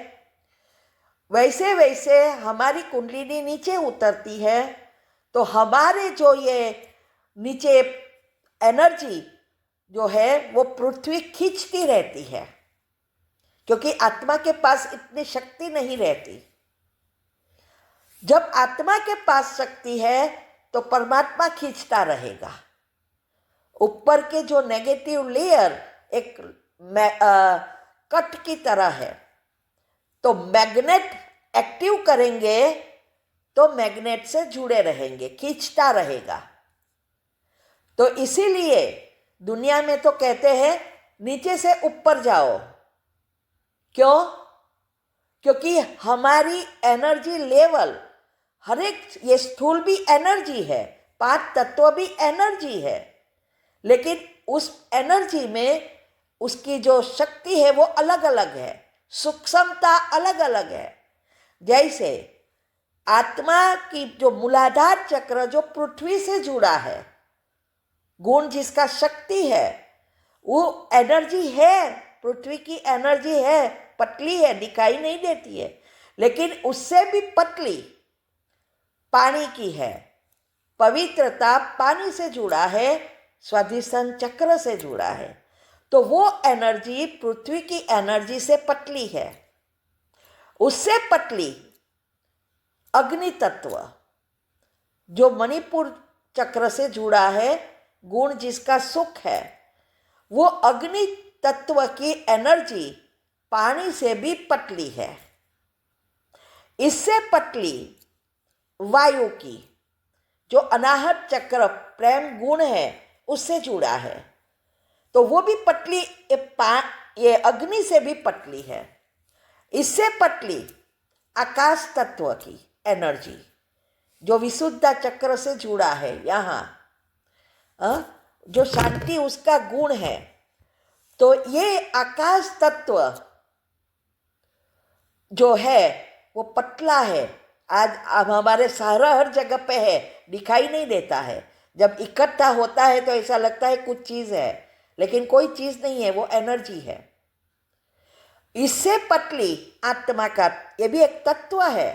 वैसे वैसे हमारी कुंडलिनी नीचे उतरती है, तो हमारे जो ये नीचे एनर्जी जो है वो पृथ्वी खींचती रहती है, क्योंकि आत्मा के पास इतनी शक्ति नहीं रहती। जब आत्मा के पास शक्ति है तो परमात्मा खींचता रहेगा। ऊपर के जो नेगेटिव लेयर एक कट की तरह है, तो मैग्नेट एक्टिव करेंगे तो मैग्नेट से जुड़े रहेंगे, खींचता रहेगा। तो इसीलिए दुनिया में तो कहते हैं नीचे से ऊपर जाओ। क्यों? क्योंकि हमारी एनर्जी लेवल, हर एक, ये स्थूल भी एनर्जी है, 5 तत्व भी एनर्जी है, लेकिन उस एनर्जी में उसकी जो शक्ति है वो अलग अलग है, सूक्ष्मता अलग अलग है। जैसे आत्मा की जो मूलाधार चक्र जो पृथ्वी से जुड़ा है, गुण जिसका शक्ति है, वो एनर्जी है, पृथ्वी की एनर्जी है, पतली है, दिखाई नहीं देती है, लेकिन उससे भी पतली पानी की है। पवित्रता पानी से जुड़ा है, स्वाधिष्ठान चक्र से जुड़ा है, तो वो एनर्जी पृथ्वी की एनर्जी से पतली है। उससे पतली अग्नि तत्व जो मणिपुर चक्र से जुड़ा है, गुण जिसका सुख है, वो अग्नि तत्व की एनर्जी पानी से भी पतली है। इससे पतली वायु की जो अनाहत चक्र प्रेम गुण है उससे जुड़ा है, तो वो भी पतली, ये अग्नि से भी पतली है। इससे पतली आकाश तत्व की एनर्जी जो विशुद्ध चक्र से जुड़ा है, यहाँ जो शांति उसका गुण है, तो ये आकाश तत्व जो है वो पतला है। आज अब हमारे सारा हर जगह पे है, दिखाई नहीं देता है। जब इकट्ठा होता है तो ऐसा लगता है कुछ चीज़ है, लेकिन कोई चीज़ नहीं है, वो एनर्जी है। इससे पतली आत्मा का, ये भी एक तत्व है,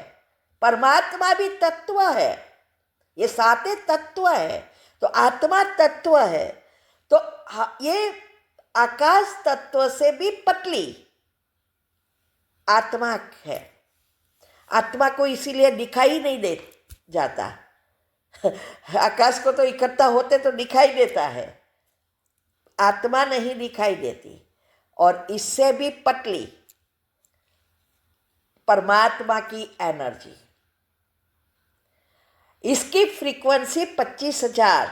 परमात्मा भी तत्व है, ये साते तत्व है, तो आत्मा तत्व है। तो ये आकाश तत्व से भी पतली आत्मा है। आत्मा को इसीलिए दिखाई नहीं दे जाता। आकाश को तो इकट्ठा होते तो दिखाई देता है, आत्मा नहीं दिखाई देती। और इससे भी पतली परमात्मा की एनर्जी, इसकी फ्रीक्वेंसी 25,000,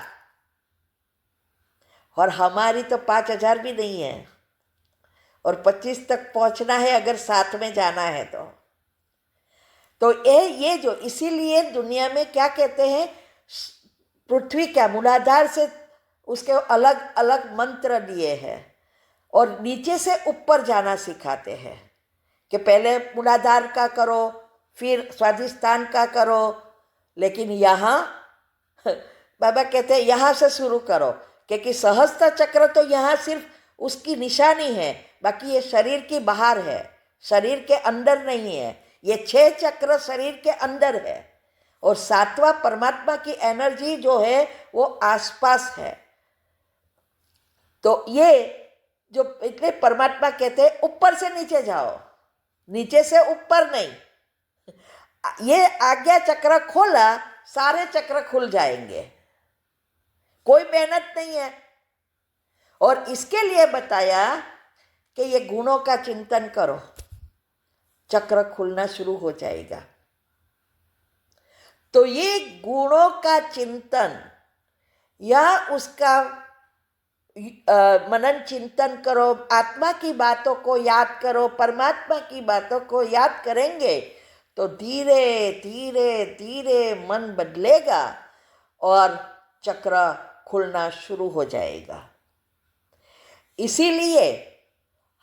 और हमारी तो 5,000 भी नहीं है, और 25 तक पहुंचना है अगर साथ में जाना है तो ये जो, इसीलिए दुनिया में क्या कहते हैं, पृथ्वी क्या मूलाधार से उसके अलग अलग मंत्र दिए हैं, और नीचे से ऊपर जाना सिखाते हैं कि पहले मूलाधार का करो, फिर स्वाधिष्ठान का करो। लेकिन यहाँ बाबा कहते हैं यहाँ से शुरू करो, क्योंकि सहस्त्र चक्र तो यहाँ सिर्फ उसकी निशानी है, बाकी ये शरीर की बाहर है, शरीर के अंदर नहीं है। ये 6 चक्र शरीर के अंदर है, और 7वां परमात्मा की एनर्जी जो है वो आसपास है। तो ये जो, इसलिए परमात्मा कहते हैं ऊपर से नीचे जाओ, नीचे से ऊपर नहीं। ये आज्ञा चक्र खोला, सारे चक्र खुल जाएंगे, कोई मेहनत नहीं है। और इसके लिए बताया कि ये गुणों का चिंतन करो, चक्र खुलना शुरू हो जाएगा। तो ये गुणों का चिंतन या उसका मनन चिंतन करो, आत्मा की बातों को याद करो, परमात्मा की बातों को याद करेंगे तो धीरे धीरे धीरे मन बदलेगा और चक्र खुलना शुरू हो जाएगा। इसीलिए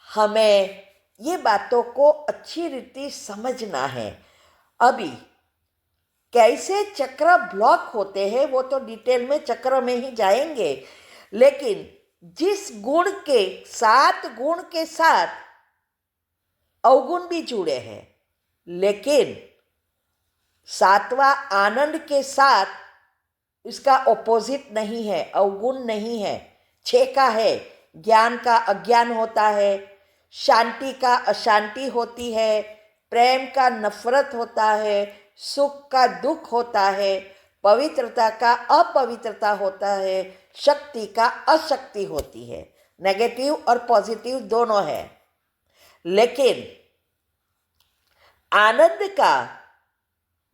हमें ये बातों को अच्छी रीति समझना है। अभी कैसे चक्र ब्लॉक होते हैं वो तो डिटेल में चक्र में ही जाएंगे, लेकिन जिस गुण के 7 गुण के साथ अवगुण भी जुड़े हैं, लेकिन 7वां आनंद के साथ इसका ऑपोजिट नहीं है, अवगुण नहीं है। 6 का है, ज्ञान का अज्ञान होता है, शांति का अशांति होती है, प्रेम का नफरत होता है, सुख का दुख होता है, पवित्रता का अपवित्रता होता है, शक्ति का अशक्ति होती है। नेगेटिव और पॉजिटिव दोनों है, लेकिन आनंद का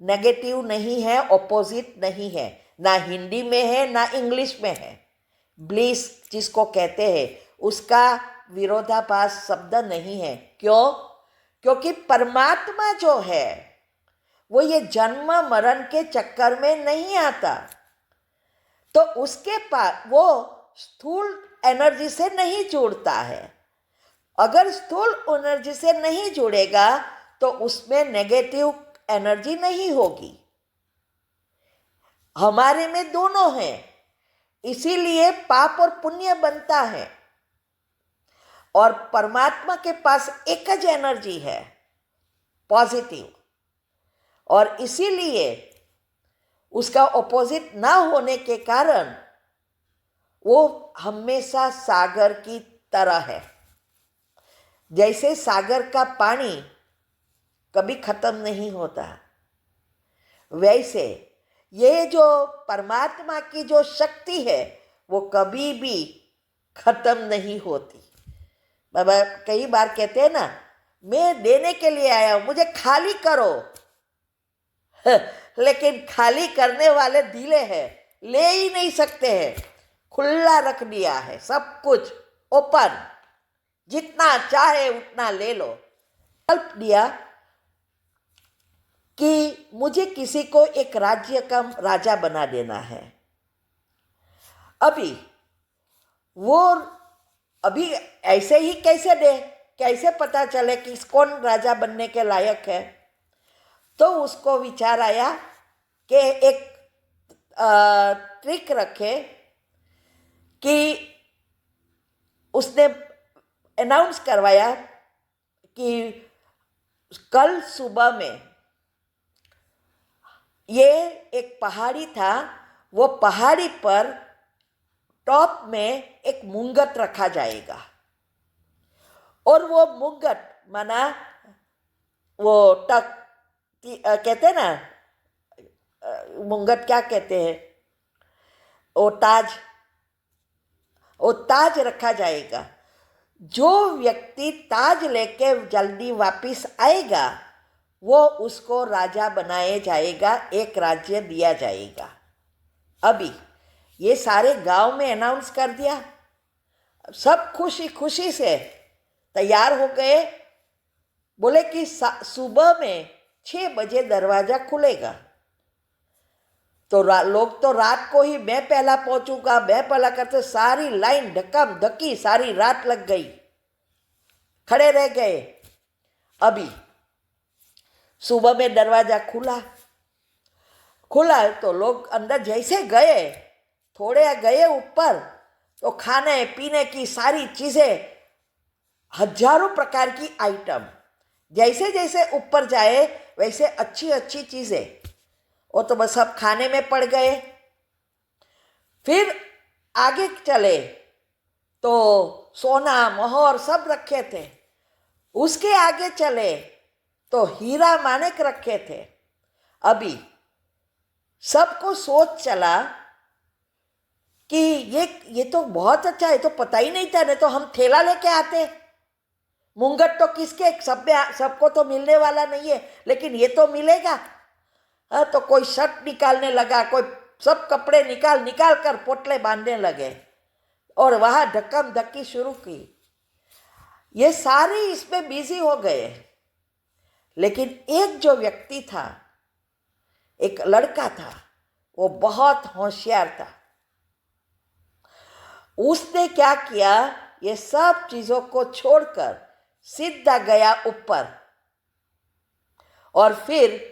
नेगेटिव नहीं है, ऑपोजिट नहीं है, ना हिंदी में है ना इंग्लिश में है। ब्लिस जिसको कहते हैं उसका विरोधाभास शब्द नहीं है। क्यों? क्योंकि परमात्मा जो है वो ये जन्म मरण के चक्कर में नहीं आता, तो उसके पास वो स्थूल एनर्जी से नहीं जुड़ता है। अगर स्थूल एनर्जी से नहीं जुड़ेगा तो उसमें नेगेटिव एनर्जी नहीं होगी। हमारे में दोनों हैं, इसीलिए पाप और पुण्य बनता है। और परमात्मा के पास एक ही एनर्जी है, पॉजिटिव, और इसीलिए उसका ऑपोजिट ना होने के कारण वो हमेशा सागर की तरह है। जैसे सागर का पानी कभी खत्म नहीं होता, वैसे ये जो परमात्मा की जो शक्ति है वो कभी भी खत्म नहीं होती। बाबा कई बार कहते हैं ना, मैं देने के लिए आया हूं, मुझे खाली करो। लेकिन खाली करने वाले ढीले हैं, ले ही नहीं सकते हैं, खुला रख दिया है, सब कुछ ओपन, जितना चाहे उतना ले लो। कल्प दिया कि मुझे किसी को एक राज्य का राजा बना देना है। अभी ऐसे ही कैसे दे, कैसे पता चले कि कौन राजा बनने के लायक है? तो उसको विचार आया कि एक ट्रिक रखे कि उसने अनाउंस करवाया कि कल सुबह में ये एक पहाड़ी था, वो पहाड़ी पर टॉप में एक मुंगट रखा जाएगा, और वो मुंगट माना वो टक कहते हैं ना, मुंगट क्या कहते हैं, वो ताज रखा जाएगा। जो व्यक्ति ताज लेके जल्दी वापिस आएगा वो उसको राजा बनाया जाएगा, एक राज्य दिया जाएगा। अभी ये सारे गांव में अनाउंस कर दिया, सब खुशी खुशी से तैयार हो गए। बोले कि सुबह में 6 बजे दरवाजा खुलेगा। तो लोग तो रात को ही मैं पहला पहुंचूंगा, मैं पहला करते सारी लाइन धक्कम धक्की, सारी रात लग गई, खड़े रह गए। अभी सुबह में दरवाजा खुला तो लोग अंदर जैसे गए, थोड़े गए ऊपर तो खाने पीने की सारी चीजें, हजारों प्रकार की आइटम, जैसे जैसे ऊपर जाए वैसे अच्छी अच्छी चीजें, वो तो बस सब खाने में पड़ गए। फिर आगे चले तो सोना मोहर सब रखे थे, उसके आगे चले तो हीरा माणिक रखे थे। अभी सबको सोच चला कि ये तो बहुत अच्छा है, तो पता ही नहीं था, नहीं तो हम थैला लेके आते। मुंगट तो किसके, सबको तो मिलने वाला नहीं है, लेकिन ये तो मिलेगा। हाँ, तो कोई शर्ट निकालने लगा, कोई सब कपड़े निकाल निकाल कर पोटले बांधने लगे और वहाँ धक्कम धक्की शुरू की। ये सारे इसमें बिजी हो गए, लेकिन एक जो व्यक्ति था, एक लड़का था, वो बहुत होशियार था। उसने क्या किया, ये सब चीजों को छोड़कर सीधा गया ऊपर और फिर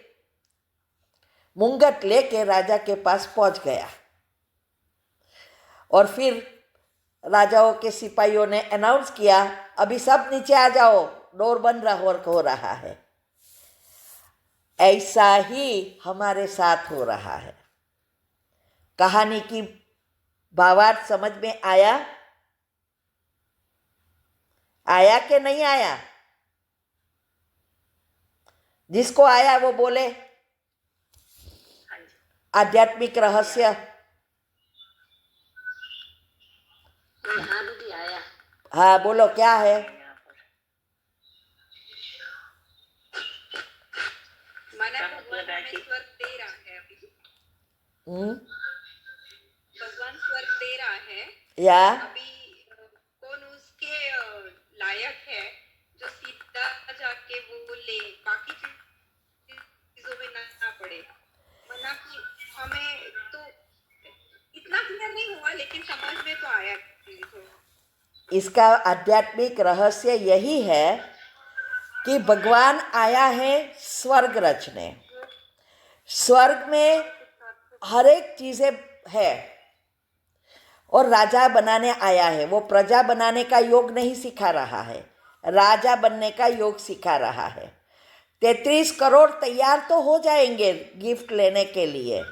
मुंगट लेके राजा के पास पहुंच गया। और फिर राजाओं के सिपाहियों ने अनाउंस किया, अभी सब नीचे आ जाओ, डोर बंद हो रहा है। ऐसा ही हमारे साथ हो रहा है। कहानी की भावार्थ समझ में आया? आया कि नहीं आया? जिसको आया वो बोले। आध्यात्मिक रहस्य। हाँ दीदी आया। हाँ बोलो, क्या है? माना भगवान हमें स्वर्ग दे रहा है अभी, भगवान स्वर्ग दे रहा है या अभी, कौन उसके लायक है जो सीधा जाके वो ले, बाकी चीजों में ना पड़े। मना कि हमें तो इतना क्लियर नहीं हुआ, लेकिन समझ में तो आया थोड़ा। इसका आध्यात्मिक रहस्य यही है कि भगवान आया है स्वर्ग रचने। स्वर्ग में हर एक चीजें है और राजा बनाने आया है। वो प्रजा बनाने का योग नहीं सिखा रहा है, राजा बनने का योग सिखा रहा है। 33 करोड़ तैयार तो हो जाएंगे गिफ्ट लेने के लिए,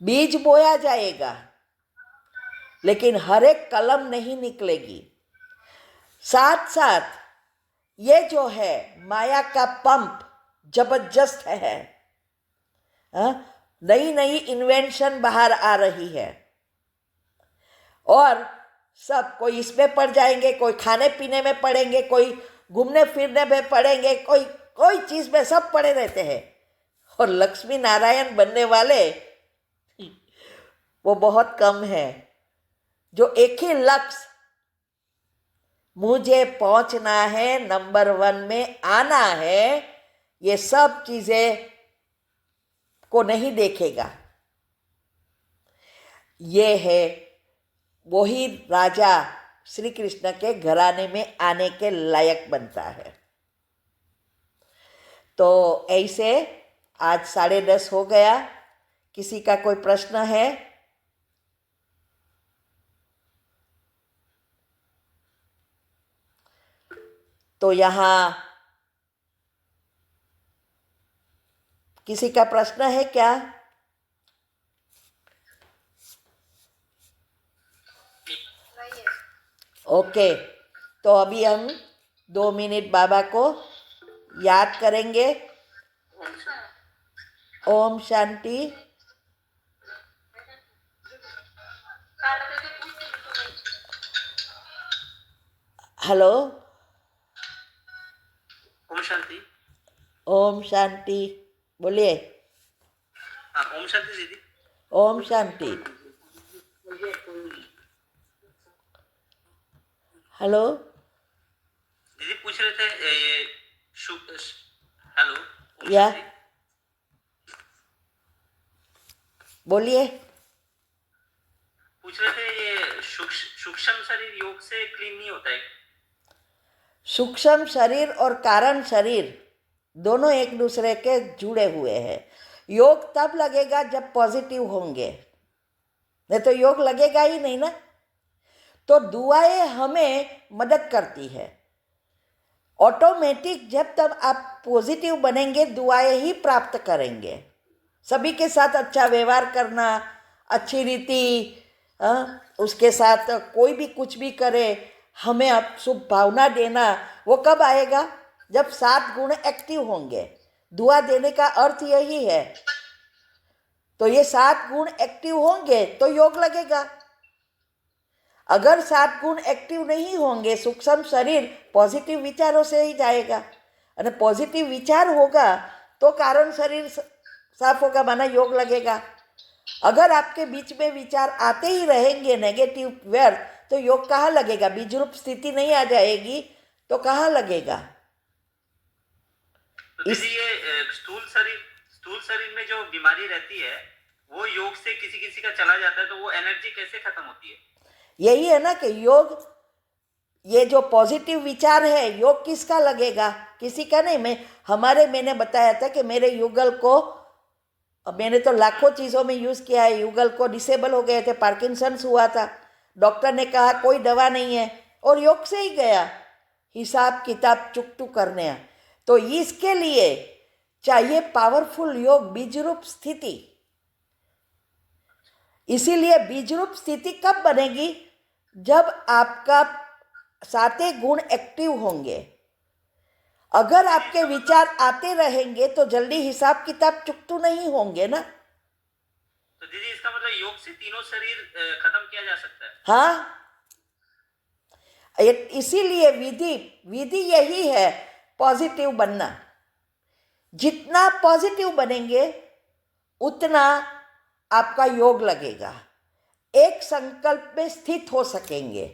बीज बोया जाएगा, लेकिन हर एक कलम नहीं निकलेगी। साथ साथ ये जो है माया का पंप जबरदस्त है। नई नई इन्वेंशन बाहर आ रही है और सब कोई इसमें पड़ जाएंगे, कोई खाने पीने में पड़ेंगे, कोई घूमने फिरने में पड़ेंगे, कोई चीज में सब पड़े रहते हैं। और लक्ष्मी नारायण बनने वाले वो बहुत कम है, जो एक ही लक्ष्य, मुझे पहुंचना है, नंबर 1 में आना है, ये सब चीजें को नहीं देखेगा। ये है वही राजा श्री कृष्ण के घराने में आने के लायक बनता है। तो ऐसे आज 10:30 हो गया। किसी का कोई प्रश्न है? तो यहाँ किसी का प्रश्न है क्या? ओके, तो अभी हम 2 मिनट बाबा को याद करेंगे। ओम शांति। हेलो, ओम शांति। ओम शांति बोलिए। हाँ ओम शांति दीदी। ओम शांति। हेलो दीदी पूछ रहे थे ये हेलो ओम या शांति। बोलिए। पूछ रहे थे ये सूक्ष्म शरीर योग से क्लीन नहीं होता है? सूक्ष्म शरीर और कारण शरीर दोनों एक दूसरे के जुड़े हुए हैं। योग तब लगेगा जब पॉजिटिव होंगे, नहीं तो योग लगेगा ही नहीं ना। तो दुआएं हमें मदद करती है। ऑटोमेटिक जब तक आप पॉजिटिव बनेंगे दुआएं ही प्राप्त करेंगे। सभी के साथ अच्छा व्यवहार करना, अच्छी रीति, उसके साथ कोई भी कुछ भी करे, हमें अब शुभ भावना देना, वो कब आएगा? जब 7 गुण एक्टिव होंगे। दुआ देने का अर्थ यही है। तो ये 7 गुण एक्टिव होंगे तो योग लगेगा। अगर 7 गुण एक्टिव नहीं होंगे, सूक्ष्म शरीर पॉजिटिव विचारों से ही जाएगा, और पॉजिटिव विचार होगा तो कारण शरीर साफ होगा, माना योग लगेगा। अगर आपके बीच में विचार आते ही रहेंगे नेगेटिव व्यर्थ, तो योग कहाँ लगेगा? बीज रूप स्थिति नहीं आ जाएगी तो कहाँ लगेगा? तो दीदी ये स्थूल शरीर में जो बीमारी रहती है वो योग से किसी किसी का चला जाता है, तो वो एनर्जी कैसे खत्म होती है? यही है ना कि योग, ये जो पॉजिटिव विचार है, योग किसका लगेगा? किसी का नहीं। मैंने बताया था कि मेरे युगल को, मैंने तो लाखों चीज़ों में यूज़ किया है, युगल को डिसेबल हो गए थे, पार्किंसंस हुआ था, डॉक्टर ने कहा कोई दवा नहीं है, और योग से ही गया हिसाब किताब चुकटू करने। तो इसके लिए चाहिए पावरफुल योग, बीजरूप स्थिति। इसीलिए बीजरूप स्थिति कब बनेगी? जब आपका सारे गुण एक्टिव होंगे। अगर आपके विचार आते रहेंगे तो जल्दी हिसाब किताब चुकतू नहीं होंगे ना। तो दीदी इसका मतलब योग से तीनों शरीर खत्म किया जा सकता है? हाँ, इसीलिए विधि यही है, पॉजिटिव बनना। जितना पॉजिटिव बनेंगे उतना आपका योग लगेगा, एक संकल्प में स्थित हो सकेंगे,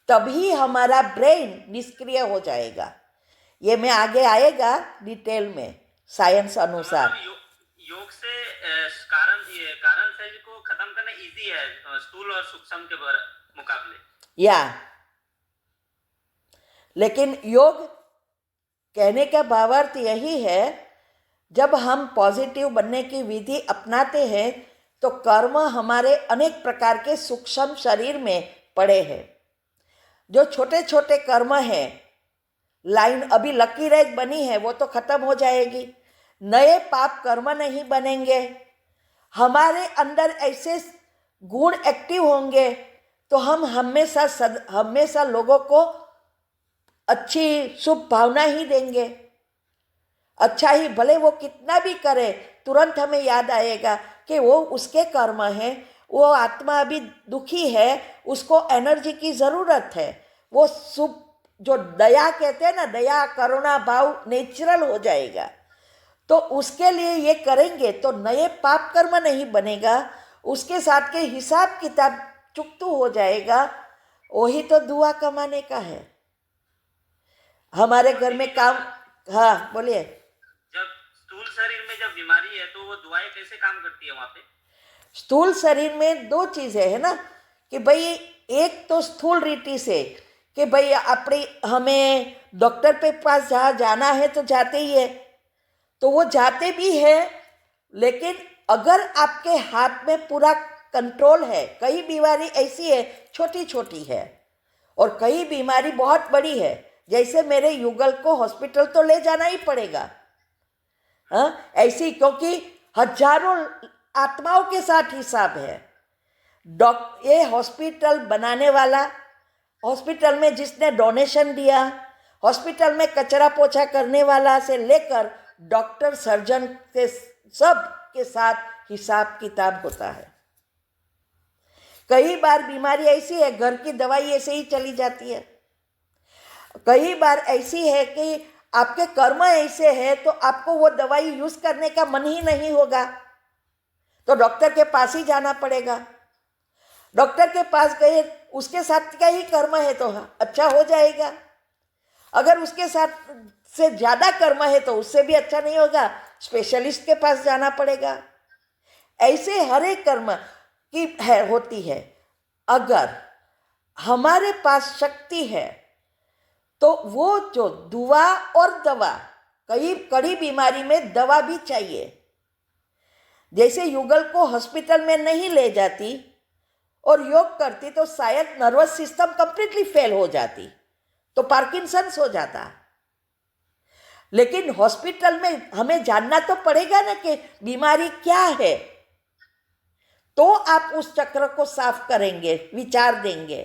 तभी हमारा ब्रेन निष्क्रिय हो जाएगा। ये में आगे आएगा डिटेल में साइंस अनुसार। योग से कारण शरीर को खत्म करना इजी है स्थूल और सूक्ष्म के मुकाबले। लेकिन योग कहने का भावार्थ यही है, जब हम पॉजिटिव बनने की विधि अपनाते हैं तो कर्म हमारे अनेक प्रकार के सूक्ष्म शरीर में पड़े हैं। जो छोटे छोटे कर्म हैं, लाइन अभी लकी रेख बनी है वो तो खत्म हो जाएगी, नए पाप कर्म नहीं बनेंगे। हमारे अंदर ऐसे गुण एक्टिव होंगे तो हम हमेशा लोगों को अच्छी शुभ भावना ही देंगे। अच्छा ही, भले वो कितना भी करे, तुरंत हमें याद आएगा कि वो उसके कर्म हैं, वो आत्मा अभी दुखी है, उसको एनर्जी की ज़रूरत है। वो शुभ, जो दया कहते हैं ना, दया करुणा भाव नेचुरल हो जाएगा। तो उसके लिए ये करेंगे तो नए पाप कर्म नहीं बनेगा, उसके साथ के हिसाब किताब चुकतू हो जाएगा। वही तो दुआ कमाने का है। हमारे घर में काम, हाँ बोलिए। जब स्थूल शरीर में जब बीमारी है तो वो दुआएं कैसे काम करती है वहां पे? स्थूल शरीर में दो चीज़ें है ना, कि भाई एक तो स्थूल रीति से कि भाई हमें डॉक्टर पे पास जहाँ जाना है तो जाते ही है, तो वो जाते भी है। लेकिन अगर आपके हाथ में पूरा कंट्रोल है, कई बीमारी ऐसी है छोटी छोटी है और कई बीमारी बहुत बड़ी है, जैसे मेरे युगल को हॉस्पिटल तो ले जाना ही पड़ेगा, हाँ ऐसी, क्योंकि हजारों आत्माओं के साथ हिसाब है। ये हॉस्पिटल बनाने वाला, हॉस्पिटल में जिसने डोनेशन दिया, हॉस्पिटल में कचरा पोछा करने वाला से लेकर डॉक्टर सर्जन के सब के साथ हिसाब किताब होता है। कई बार बीमारी ऐसी है घर की दवाई ऐसे ही चली जाती है, कई बार ऐसी है कि आपके कर्म ऐसे है तो आपको वो दवाई यूज करने का मन ही नहीं होगा, तो डॉक्टर के पास ही जाना पड़ेगा। डॉक्टर के पास गए, उसके साथ का ही कर्म है तो अच्छा हो जाएगा, अगर उसके साथ से ज़्यादा कर्म है तो उससे भी अच्छा नहीं होगा, स्पेशलिस्ट के पास जाना पड़ेगा। ऐसे हर एक कर्म की होती है। अगर हमारे पास शक्ति है तो वो जो दुआ और दवा, कड़ी बीमारी में दवा भी चाहिए। जैसे युगल को हॉस्पिटल में नहीं ले जाती और योग करती तो शायद नर्वस सिस्टम कंप्लीटली फेल हो जाती, तो पार्किंसंस हो जाता। लेकिन हॉस्पिटल में हमें जानना तो पड़ेगा ना कि बीमारी क्या है, तो आप उस चक्र को साफ करेंगे, विचार देंगे।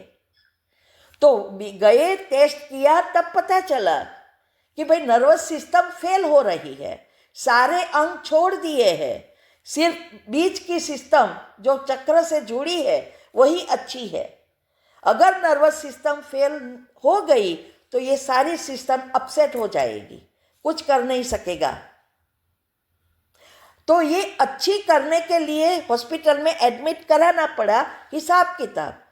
तो गए, टेस्ट किया, तब पता चला कि भाई नर्वस सिस्टम फेल हो रही है, सारे अंग छोड़ दिए हैं, सिर्फ बीच की सिस्टम जो चक्र से जुड़ी है वही अच्छी है। अगर नर्वस सिस्टम फेल हो गई तो ये सारी सिस्टम अपसेट हो जाएगी, कुछ कर नहीं सकेगा। तो ये अच्छी करने के लिए हॉस्पिटल में एडमिट कराना पड़ा, हिसाब किताब।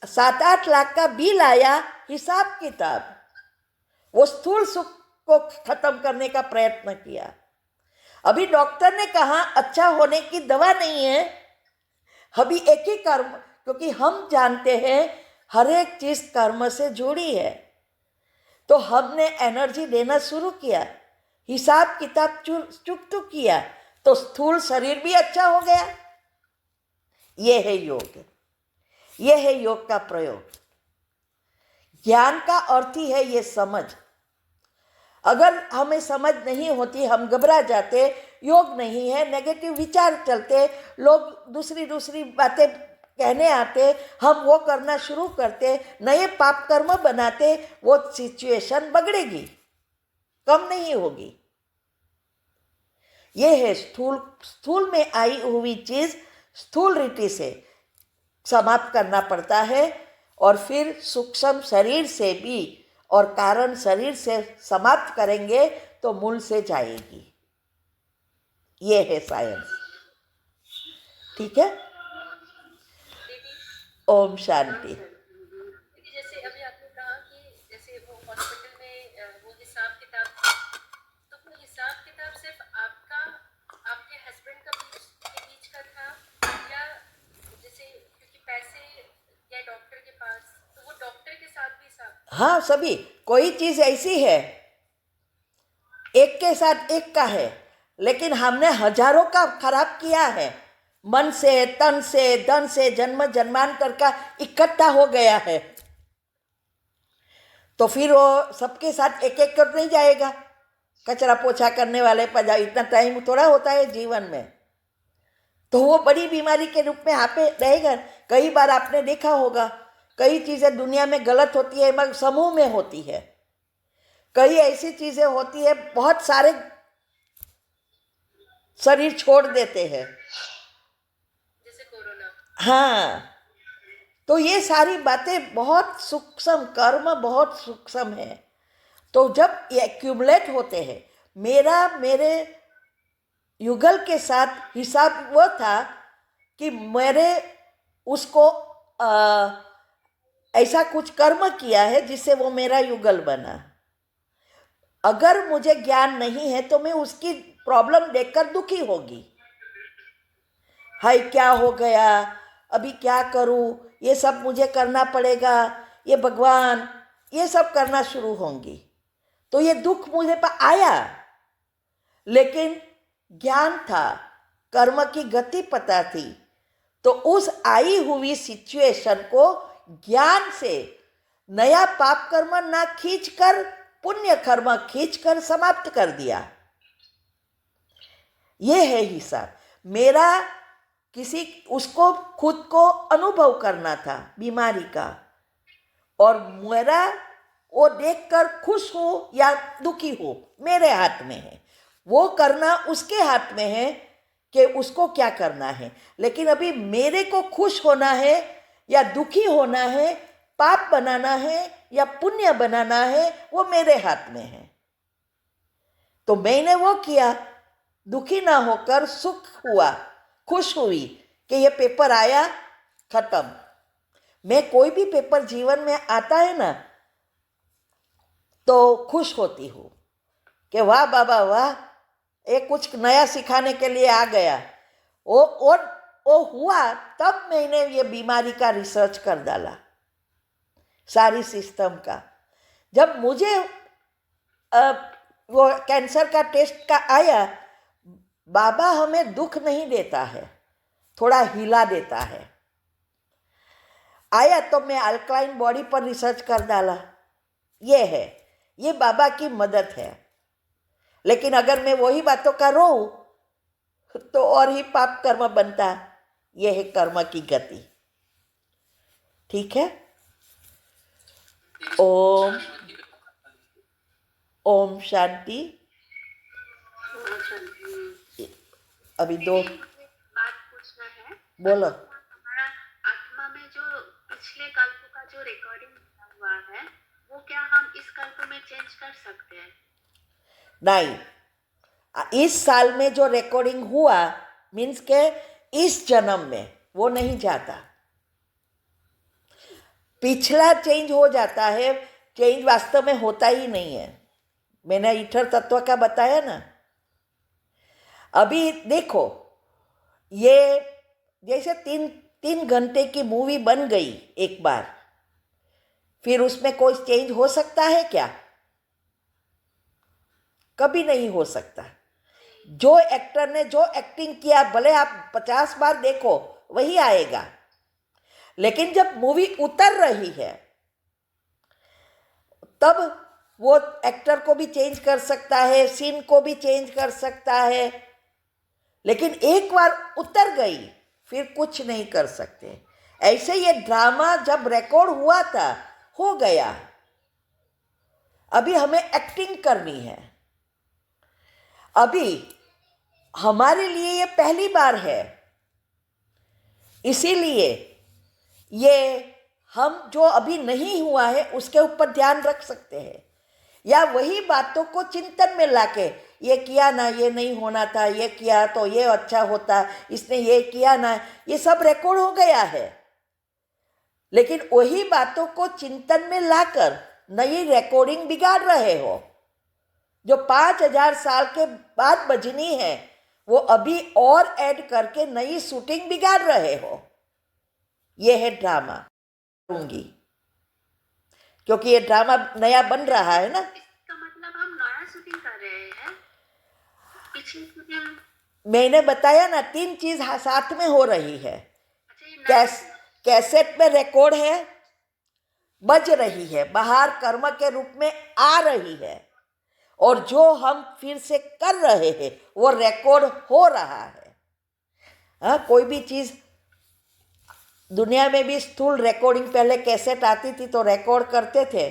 7-8 लाख का बिल आया, हिसाब किताब। वो स्थूल सुख को खत्म करने का प्रयत्न किया। अभी डॉक्टर ने कहा अच्छा होने की दवा नहीं है, अभी एक ही कर्म, क्योंकि हम जानते हैं हर एक चीज कर्म से जुड़ी है। तो हमने एनर्जी देना शुरू किया, हिसाब किताब चुप किया, तो स्थूल शरीर भी अच्छा हो गया। ये है योग, ये है योग का प्रयोग। ज्ञान का अर्थ ही है ये समझ। अगर हमें समझ नहीं होती, हम घबरा जाते, योग नहीं है, नेगेटिव विचार चलते, लोग दूसरी बातें कहने आते, हम वो करना शुरू करते, नए पाप कर्म बनाते, वो सिचुएशन बिगड़ेगी, कम नहीं होगी। ये है स्थूल में आई हुई चीज स्थूल रीति से समाप्त करना पड़ता है, और फिर सूक्ष्म शरीर से भी और कारण शरीर से समाप्त करेंगे तो मूल से जाएगी। ये है साइंस। ठीक है, ओम शांति। क्योंकि जैसे अभी आपने कहा कि जैसे वो हॉस्पिटल में वो हिसाब किताब, तो वो हिसाब किताब सिर्फ आपका आपके हस्बैंड के बीच का था, या जैसे क्योंकि पैसे या डॉक्टर के पास, तो वो डॉक्टर के साथ भी हिसाब? हाँ, सभी। कोई चीज ऐसी है एक के साथ एक का है, लेकिन हमने हजारों का खराब किया है, मन से, तन से, धन से, जन्म जन्मांतर का इकट्ठा हो गया है। तो फिर वो सबके साथ एक एक कर नहीं जाएगा। कचरा पोछा करने वाले पर इतना टाइम थोड़ा होता है जीवन में, तो वो बड़ी बीमारी के रूप में आप रहेगा। कई बार आपने देखा होगा, कई चीजें दुनिया में गलत होती है मगर समूह में होती है। कई ऐसी चीजें होती है, बहुत सारे शरीर छोड़ देते हैं, जैसे कोरोना। हाँ। तो ये सारी बातें बहुत सूक्ष्म, कर्म बहुत सूक्ष्म है। तो जब ये एक्यूमुलेट होते हैं, मेरे युगल के साथ हिसाब वो था कि मेरे उसको ऐसा कुछ कर्म किया है जिससे वो मेरा युगल बना। अगर मुझे ज्ञान नहीं है तो मैं उसकी प्रॉब्लम देखकर दुखी होगी। हाय क्या हो गया, अभी क्या करूं, ये सब मुझे करना पड़ेगा, ये भगवान, ये सब करना शुरू होंगी। तो ये दुख मुझे पर आया, लेकिन ज्ञान था, कर्म की गति पता थी। तो उस आई हुई सिचुएशन को ज्ञान से नया पाप कर्म ना खींचकर पुण्य कर्म खींचकर समाप्त कर दिया। ये है हिसाब मेरा। किसी उसको खुद को अनुभव करना था बीमारी का, और मेरा वो देखकर खुश हो या दुखी हो मेरे हाथ में है। वो करना उसके हाथ में है कि उसको क्या करना है। लेकिन अभी मेरे को खुश होना है या दुखी होना है, पाप बनाना है या पुण्य बनाना है, वो मेरे हाथ में है। तो मैंने वो किया, दुखी ना होकर सुख हुआ, खुश हुई कि ये पेपर आया, खत्म। मैं कोई भी पेपर जीवन में आता है ना तो खुश होती हूँ कि वाह बाबा वाह, ये कुछ नया सिखाने के लिए आ गया। वो हुआ तब मैंने ये बीमारी का रिसर्च कर डाला, सारी सिस्टम का। जब मुझे वो कैंसर का टेस्ट का आया, बाबा हमें दुख नहीं देता है, थोड़ा हिला देता है। आया तो मैं अल्कलाइन बॉडी पर रिसर्च कर डाला। ये है, ये बाबा की मदद है। लेकिन अगर मैं वही बातों का रोऊं तो और ही पाप कर्म बनता। यह है कर्म की गति। ठीक है, ओम ओम शांति। अभी दो बात पूछना है। बोलो। हमारा आत्मा में जो पिछले कल्प का जो रिकॉर्डिंग हुआ है, वो क्या हम इस कल्प में चेंज कर सकते हैं? नहीं, इस साल में जो रिकॉर्डिंग हुआ मीन्स के इस जन्म में वो नहीं जाता, पिछला चेंज हो जाता है, चेंज वास्तव में होता ही नहीं है। मैंने ईथर तत्व का बताया ना। अभी देखो, ये जैसे तीन घंटे की मूवी बन गई एक बार, फिर उसमें कोई चेंज हो सकता है क्या? कभी नहीं हो सकता। जो एक्टर ने जो एक्टिंग किया भले आप 50 बार देखो वही आएगा, लेकिन जब मूवी उतर रही है तब वो एक्टर को भी चेंज कर सकता है, सीन को भी चेंज कर सकता है, लेकिन एक बार उतर गई फिर कुछ नहीं कर सकते। ऐसे ये ड्रामा जब रिकॉर्ड हुआ था हो गया, अभी हमें एक्टिंग करनी है। अभी हमारे लिए ये पहली बार है, इसीलिए ये हम जो अभी नहीं हुआ है उसके ऊपर ध्यान रख सकते हैं, या वही बातों को चिंतन में लाके ये किया ना, ये नहीं होना था, ये किया तो ये अच्छा होता, इसने ये किया ना, ये सब रिकॉर्ड हो गया है, लेकिन वही बातों को चिंतन में लाकर नई रिकॉर्डिंग बिगाड़ रहे हो। जो 5000 साल के बाद बजनी है वो अभी और ऐड करके नई शूटिंग बिगाड़ रहे हो। ये है ड्रामा करूंगी, क्योंकि ये ड्रामा नया बन रहा है ना। इसका मतलब हम नया शूटिंग कर रहे हैं, पिछली शूटिंग। मैंने बताया ना 3 चीज साथ में हो रही है। अच्छा, ये नया कैसेट में रिकॉर्ड है, बज रही है, बाहर कर्म के रूप में आ रही है, और जो हम फिर से कर रहे हैं वो रिकॉर्ड हो रहा है। हाँ, कोई भी चीज दुनिया में भी स्थूल रिकॉर्डिंग, पहले कैसेट आती थी तो रिकॉर्ड करते थे,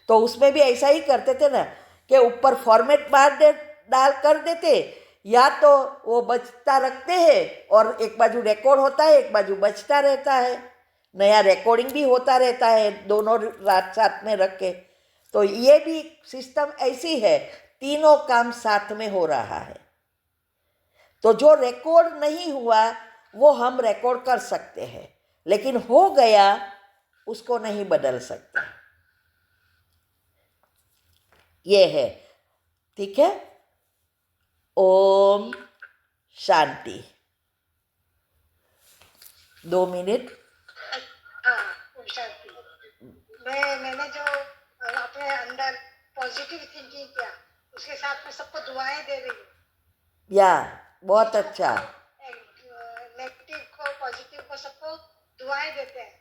तो उसमें भी ऐसा ही करते थे ना कि ऊपर फॉर्मेट डाल कर देते, या तो वो बजता रखते हैं और एक बाजू रिकॉर्ड होता है, एक बाजू बजता रहता है, नया रिकॉर्डिंग भी होता रहता है, दोनों रात साथ में रख के। तो ये भी सिस्टम ऐसी है, तीनों काम साथ में हो रहा है। तो जो रिकॉर्ड नहीं हुआ वो हम रिकॉर्ड कर सकते हैं, लेकिन हो गया उसको नहीं बदल सकते। ये है, ठीक है। ओम शांति। 2 मिनट। शांति। मैंने जो अपने अंदर पॉजिटिव थिंकिंग किया उसके साथ में सबको दुआएं दे रही हूँ। या बहुत अच्छा। नेगेटिव को पॉजिटिव को सबको दुआएं देते हैं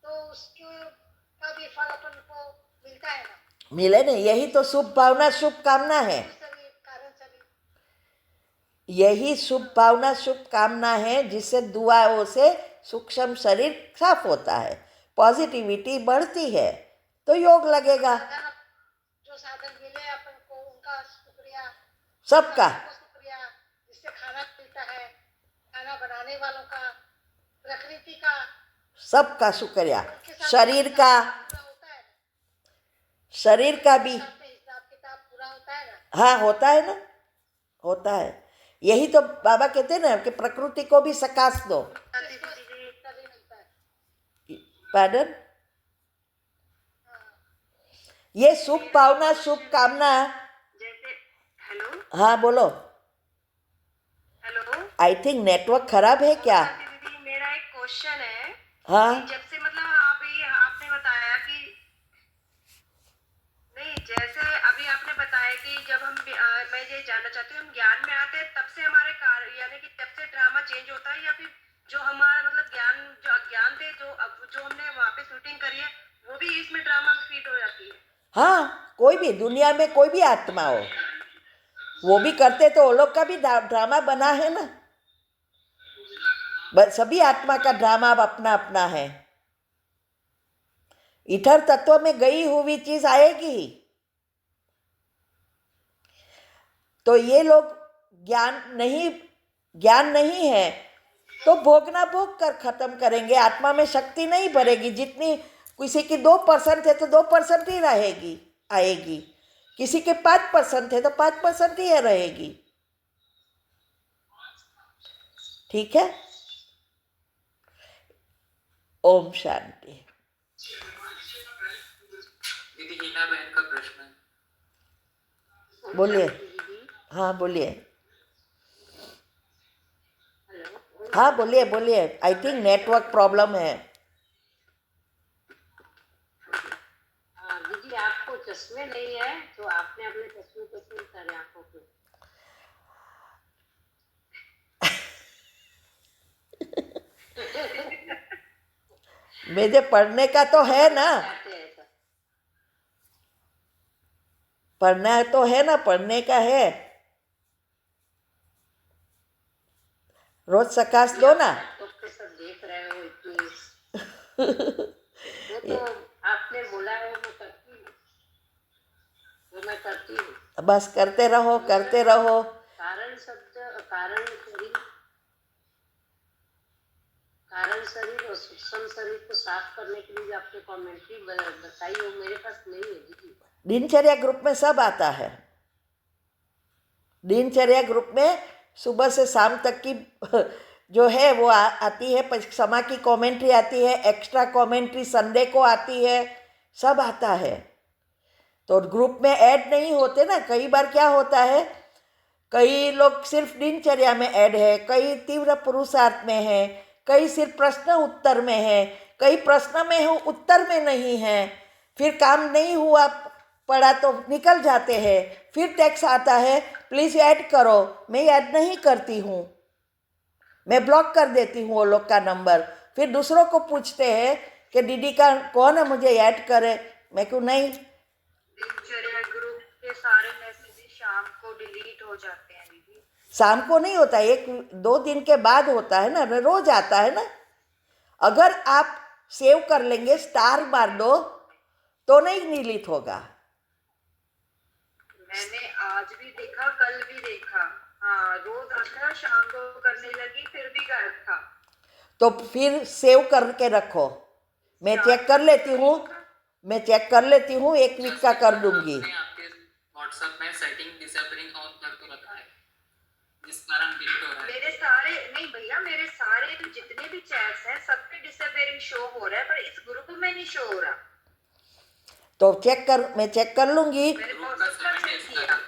तो उसके का भी फल अपन को मिलता है ना। मिले नहीं, यही तो शुभ भावना शुभकामना है। यही शुभ भावना शुभकामना है जिससे दुआओं से सूक्ष्म शरीर साफ होता है, पॉजिटिविटी बढ़ती है, तो योग लगेगा। जो साधन मिले अपन को उनका शुक्रिया, सबका शुक्रिया, जिससे खाना मिलता है, खाना बनाने वालों का, प्रकृति का, सबका शुक्रिया। शरीर का, शरीर का भी हिसाब किताब पूरा होता है ना। हाँ, होता है ना, होता है। यही तो बाबा कहते हैं ना कि प्रकृति को भी सकाश दो। पैडन, ये शुभ भावना शुभकामना। जैसे हेलो हाँ बोलो। हेलो आई थिंक नेटवर्क खराब है क्या? दीदी, मेरा एक क्वेश्चन है। हाँ, जब से मतलब आपने बताया कि नहीं, जैसे अभी आपने बताया कि जब हम मैं ये जानना चाहती हूँ, हम ज्ञान में आते हैं तब से हमारे कार्य, यानी कि तब से ड्रामा चेंज होता है, या फिर जो हमारा मतलब ज्ञान, जो अज्ञान थे, जो हमने वहाँ पे शूटिंग करी है वो भी इसमें ड्रामा में फिट हो जाती है? हाँ, कोई भी दुनिया में कोई भी आत्मा हो वो भी करते, तो वो लोग का भी ड्रामा बना है ना। सभी आत्मा का ड्रामा अब अपना अपना है। ईथर तत्व में गई हुई चीज आएगी, तो ये लोग ज्ञान नहीं है तो भोगना भोग कर खत्म करेंगे। आत्मा में शक्ति नहीं भरेगी, जितनी किसी की 2% है तो 2% ही रहेगी, आएगी। किसी के 5% है तो 5% ही रहेगी। ठीक है, ओम शांति। दीदी हीना बहन का प्रश्न है। बोलिए। हाँ बोलिए। हाँ बोलिए बोलिए। आई थिंक नेटवर्क प्रॉब्लम है। दीदी आपको चश्मे नहीं है तो आपने अपने चश्मे को क्यों उतारे आंखों पे? मुझे पढ़ने का तो है ना, चाहते हैं ऐसा? पढ़ना तो है ना, पढ़ने का है। रोज सकाश दो ना। तो सब देख रहे हो इतनी, वो तो आपने बोला है वो करती हूँ, वो मैं करती हूँ। बस करते रहो करते रहो। कारण शब्द, कारण शरीर और सूक्ष्म शरीर को साफ करने के लिए जो आपने कमेंट्री बताई वो मेरे पास नहीं है दीदी। दिनचर्या ग्रुप में सब आता है। दिनचर्या ग्रुप में सुबह से शाम तक की जो है वो आती है। समा की कमेंट्री आती है, एक्स्ट्रा कमेंट्री संडे को आती है, सब आता है। तो ग्रुप में ऐड नहीं होते ना। कई बार क्या होता है, कई लोग सिर्फ दिनचर्या में ऐड है, कई तीव्र पुरुषार्थ में है, कई सिर्फ प्रश्न उत्तर में है, कई प्रश्न में हो उत्तर में नहीं है। फिर काम नहीं हुआ पड़ा तो निकल जाते हैं। फिर टेक्स्ट आता है प्लीज़ ऐड करो, मैं ऐड नहीं करती हूँ, मैं ब्लॉक कर देती हूँ वो लोग का नंबर। फिर दूसरों को पूछते हैं कि दीदी का कौन है मुझे ऐड करे, मैं क्यों नहीं। दिनचर्या ग्रुप के सारे मैसेजेस शाम को डिलीट हो जाते हैं दीदी। शाम को नहीं होता, 1-2 दिन के बाद होता है ना, रोज आता है ना। अगर आप सेव कर लेंगे, स्टार मार दो तो नहीं डिलीट होगा। मैंने आज भी देखा, कल भी देखा। हाँ, रोज आता, शाम को करने लगी फिर भी गायब था। तो फिर सेव करके रखो। मैं चेक कर लेती हूँ, मैं चेक कर लेती हूँ, 1 वीक का कर दूंगी। आपके व्हाट्सएप में सेटिंग डिसेबलिंग ऑन कर तो रखा है जिस कारण डिलीट हो रहा है। मेरे सारे नहीं भैया, मेरे सारे जितने भी चैट्स हैं सब पे डिसेबलिंग शो हो रहा है, पर इस ग्रुप में नहीं शो हो रहा। तो मैं चेक कर लूंगी। मैंने WhatsApp का चेक किया।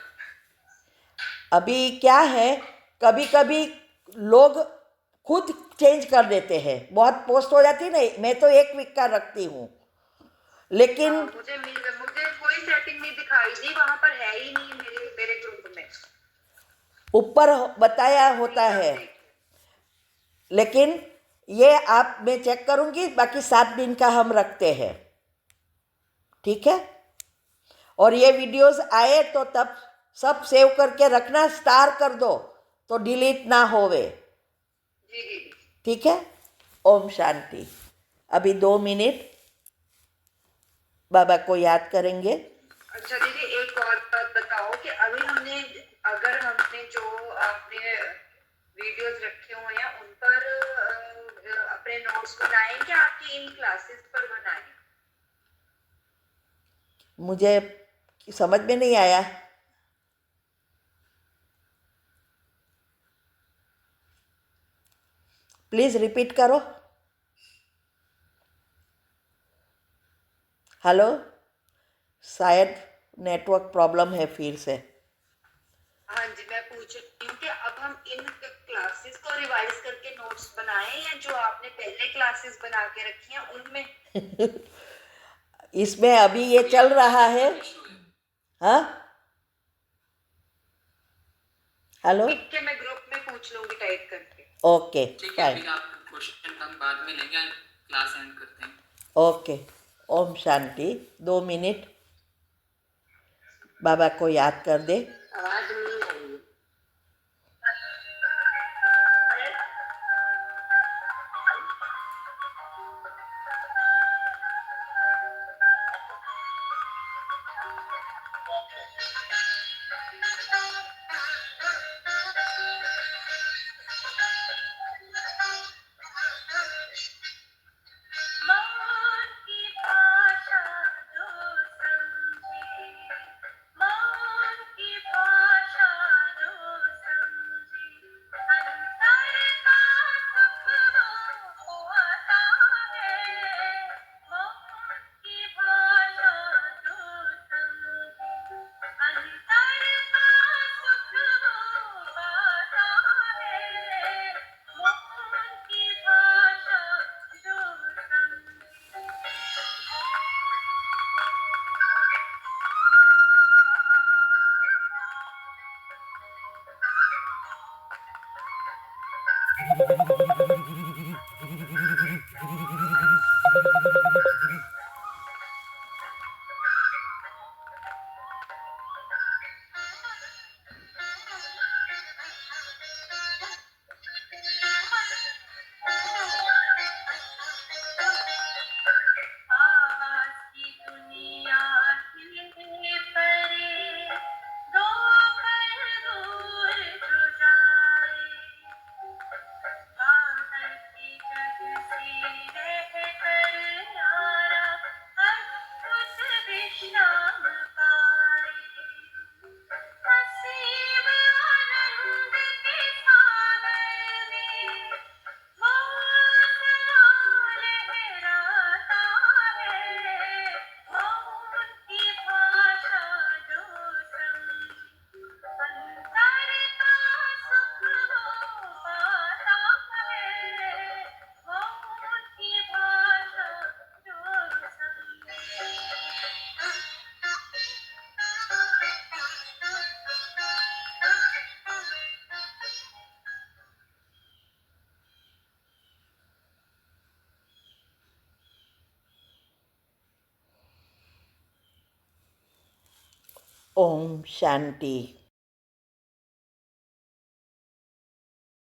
अभी क्या है, कभी कभी लोग खुद चेंज कर देते हैं, बहुत पोस्ट हो जाती है ना। मैं तो 1 वीक का रखती हूँ, लेकिन मुझे कोई सेटिंग नहीं दिखाई दी, वहां पर है ही नहीं मेरे ग्रुप में। ऊपर बताया होता है, लेकिन ये मैं चेक करूंगी। बाकी 7 दिन का हम रखते हैं, ठीक है। और ये वीडियोस आए तो तब सब सेव करके रखना, स्टार कर दो तो डिलीट ना होवे, ठीक है। ओम शांति। अभी 2 मिनट बाबा को याद करेंगे। अच्छा दीदी, एक और बात बताओ कि अगर हमने जो आपने वीडियोस रखे हुए हैं उन पर अपने नोट्स बनाएं कि आपकी इन क्लासेस पर बनाएं? मुझे समझ में नहीं आया। प्लीज रिपीट करो। हेलो, शायद नेटवर्क प्रॉब्लम है फिर से। हाँ जी, मैं पूछ रही हूँ कि अब हम इन क्लासेस को रिवाइज करके नोट्स बनाएं या जो आपने पहले क्लासेस बना के रखी हैं उनमें? इसमें अभी ये चल रहा है। हाँ हेलो, ठीक है, मैं ग्रुप में पूछ लूंगी टाइप करके। ओके ठीक है, फाइन, अभी आप क्वेश्चन हम बाद में लेंगे, क्लास एंड करते हैं। ओके। ओम शांति। 2 मिनट बाबा को याद कर दे। आवाज नहीं आई। मौन की भाषा जो समझे, मौन आवाज की दुनिया के परे दो पर दूर जो जाए बाहर की जग से रह कर यारा अद्भुत विश्राम पाए नसीब आनंद के सागर में वो सदा लहराता है मौन की भाषा जो अंतर का सुख वो पाता है मौन की भाषा जो ओम शांति।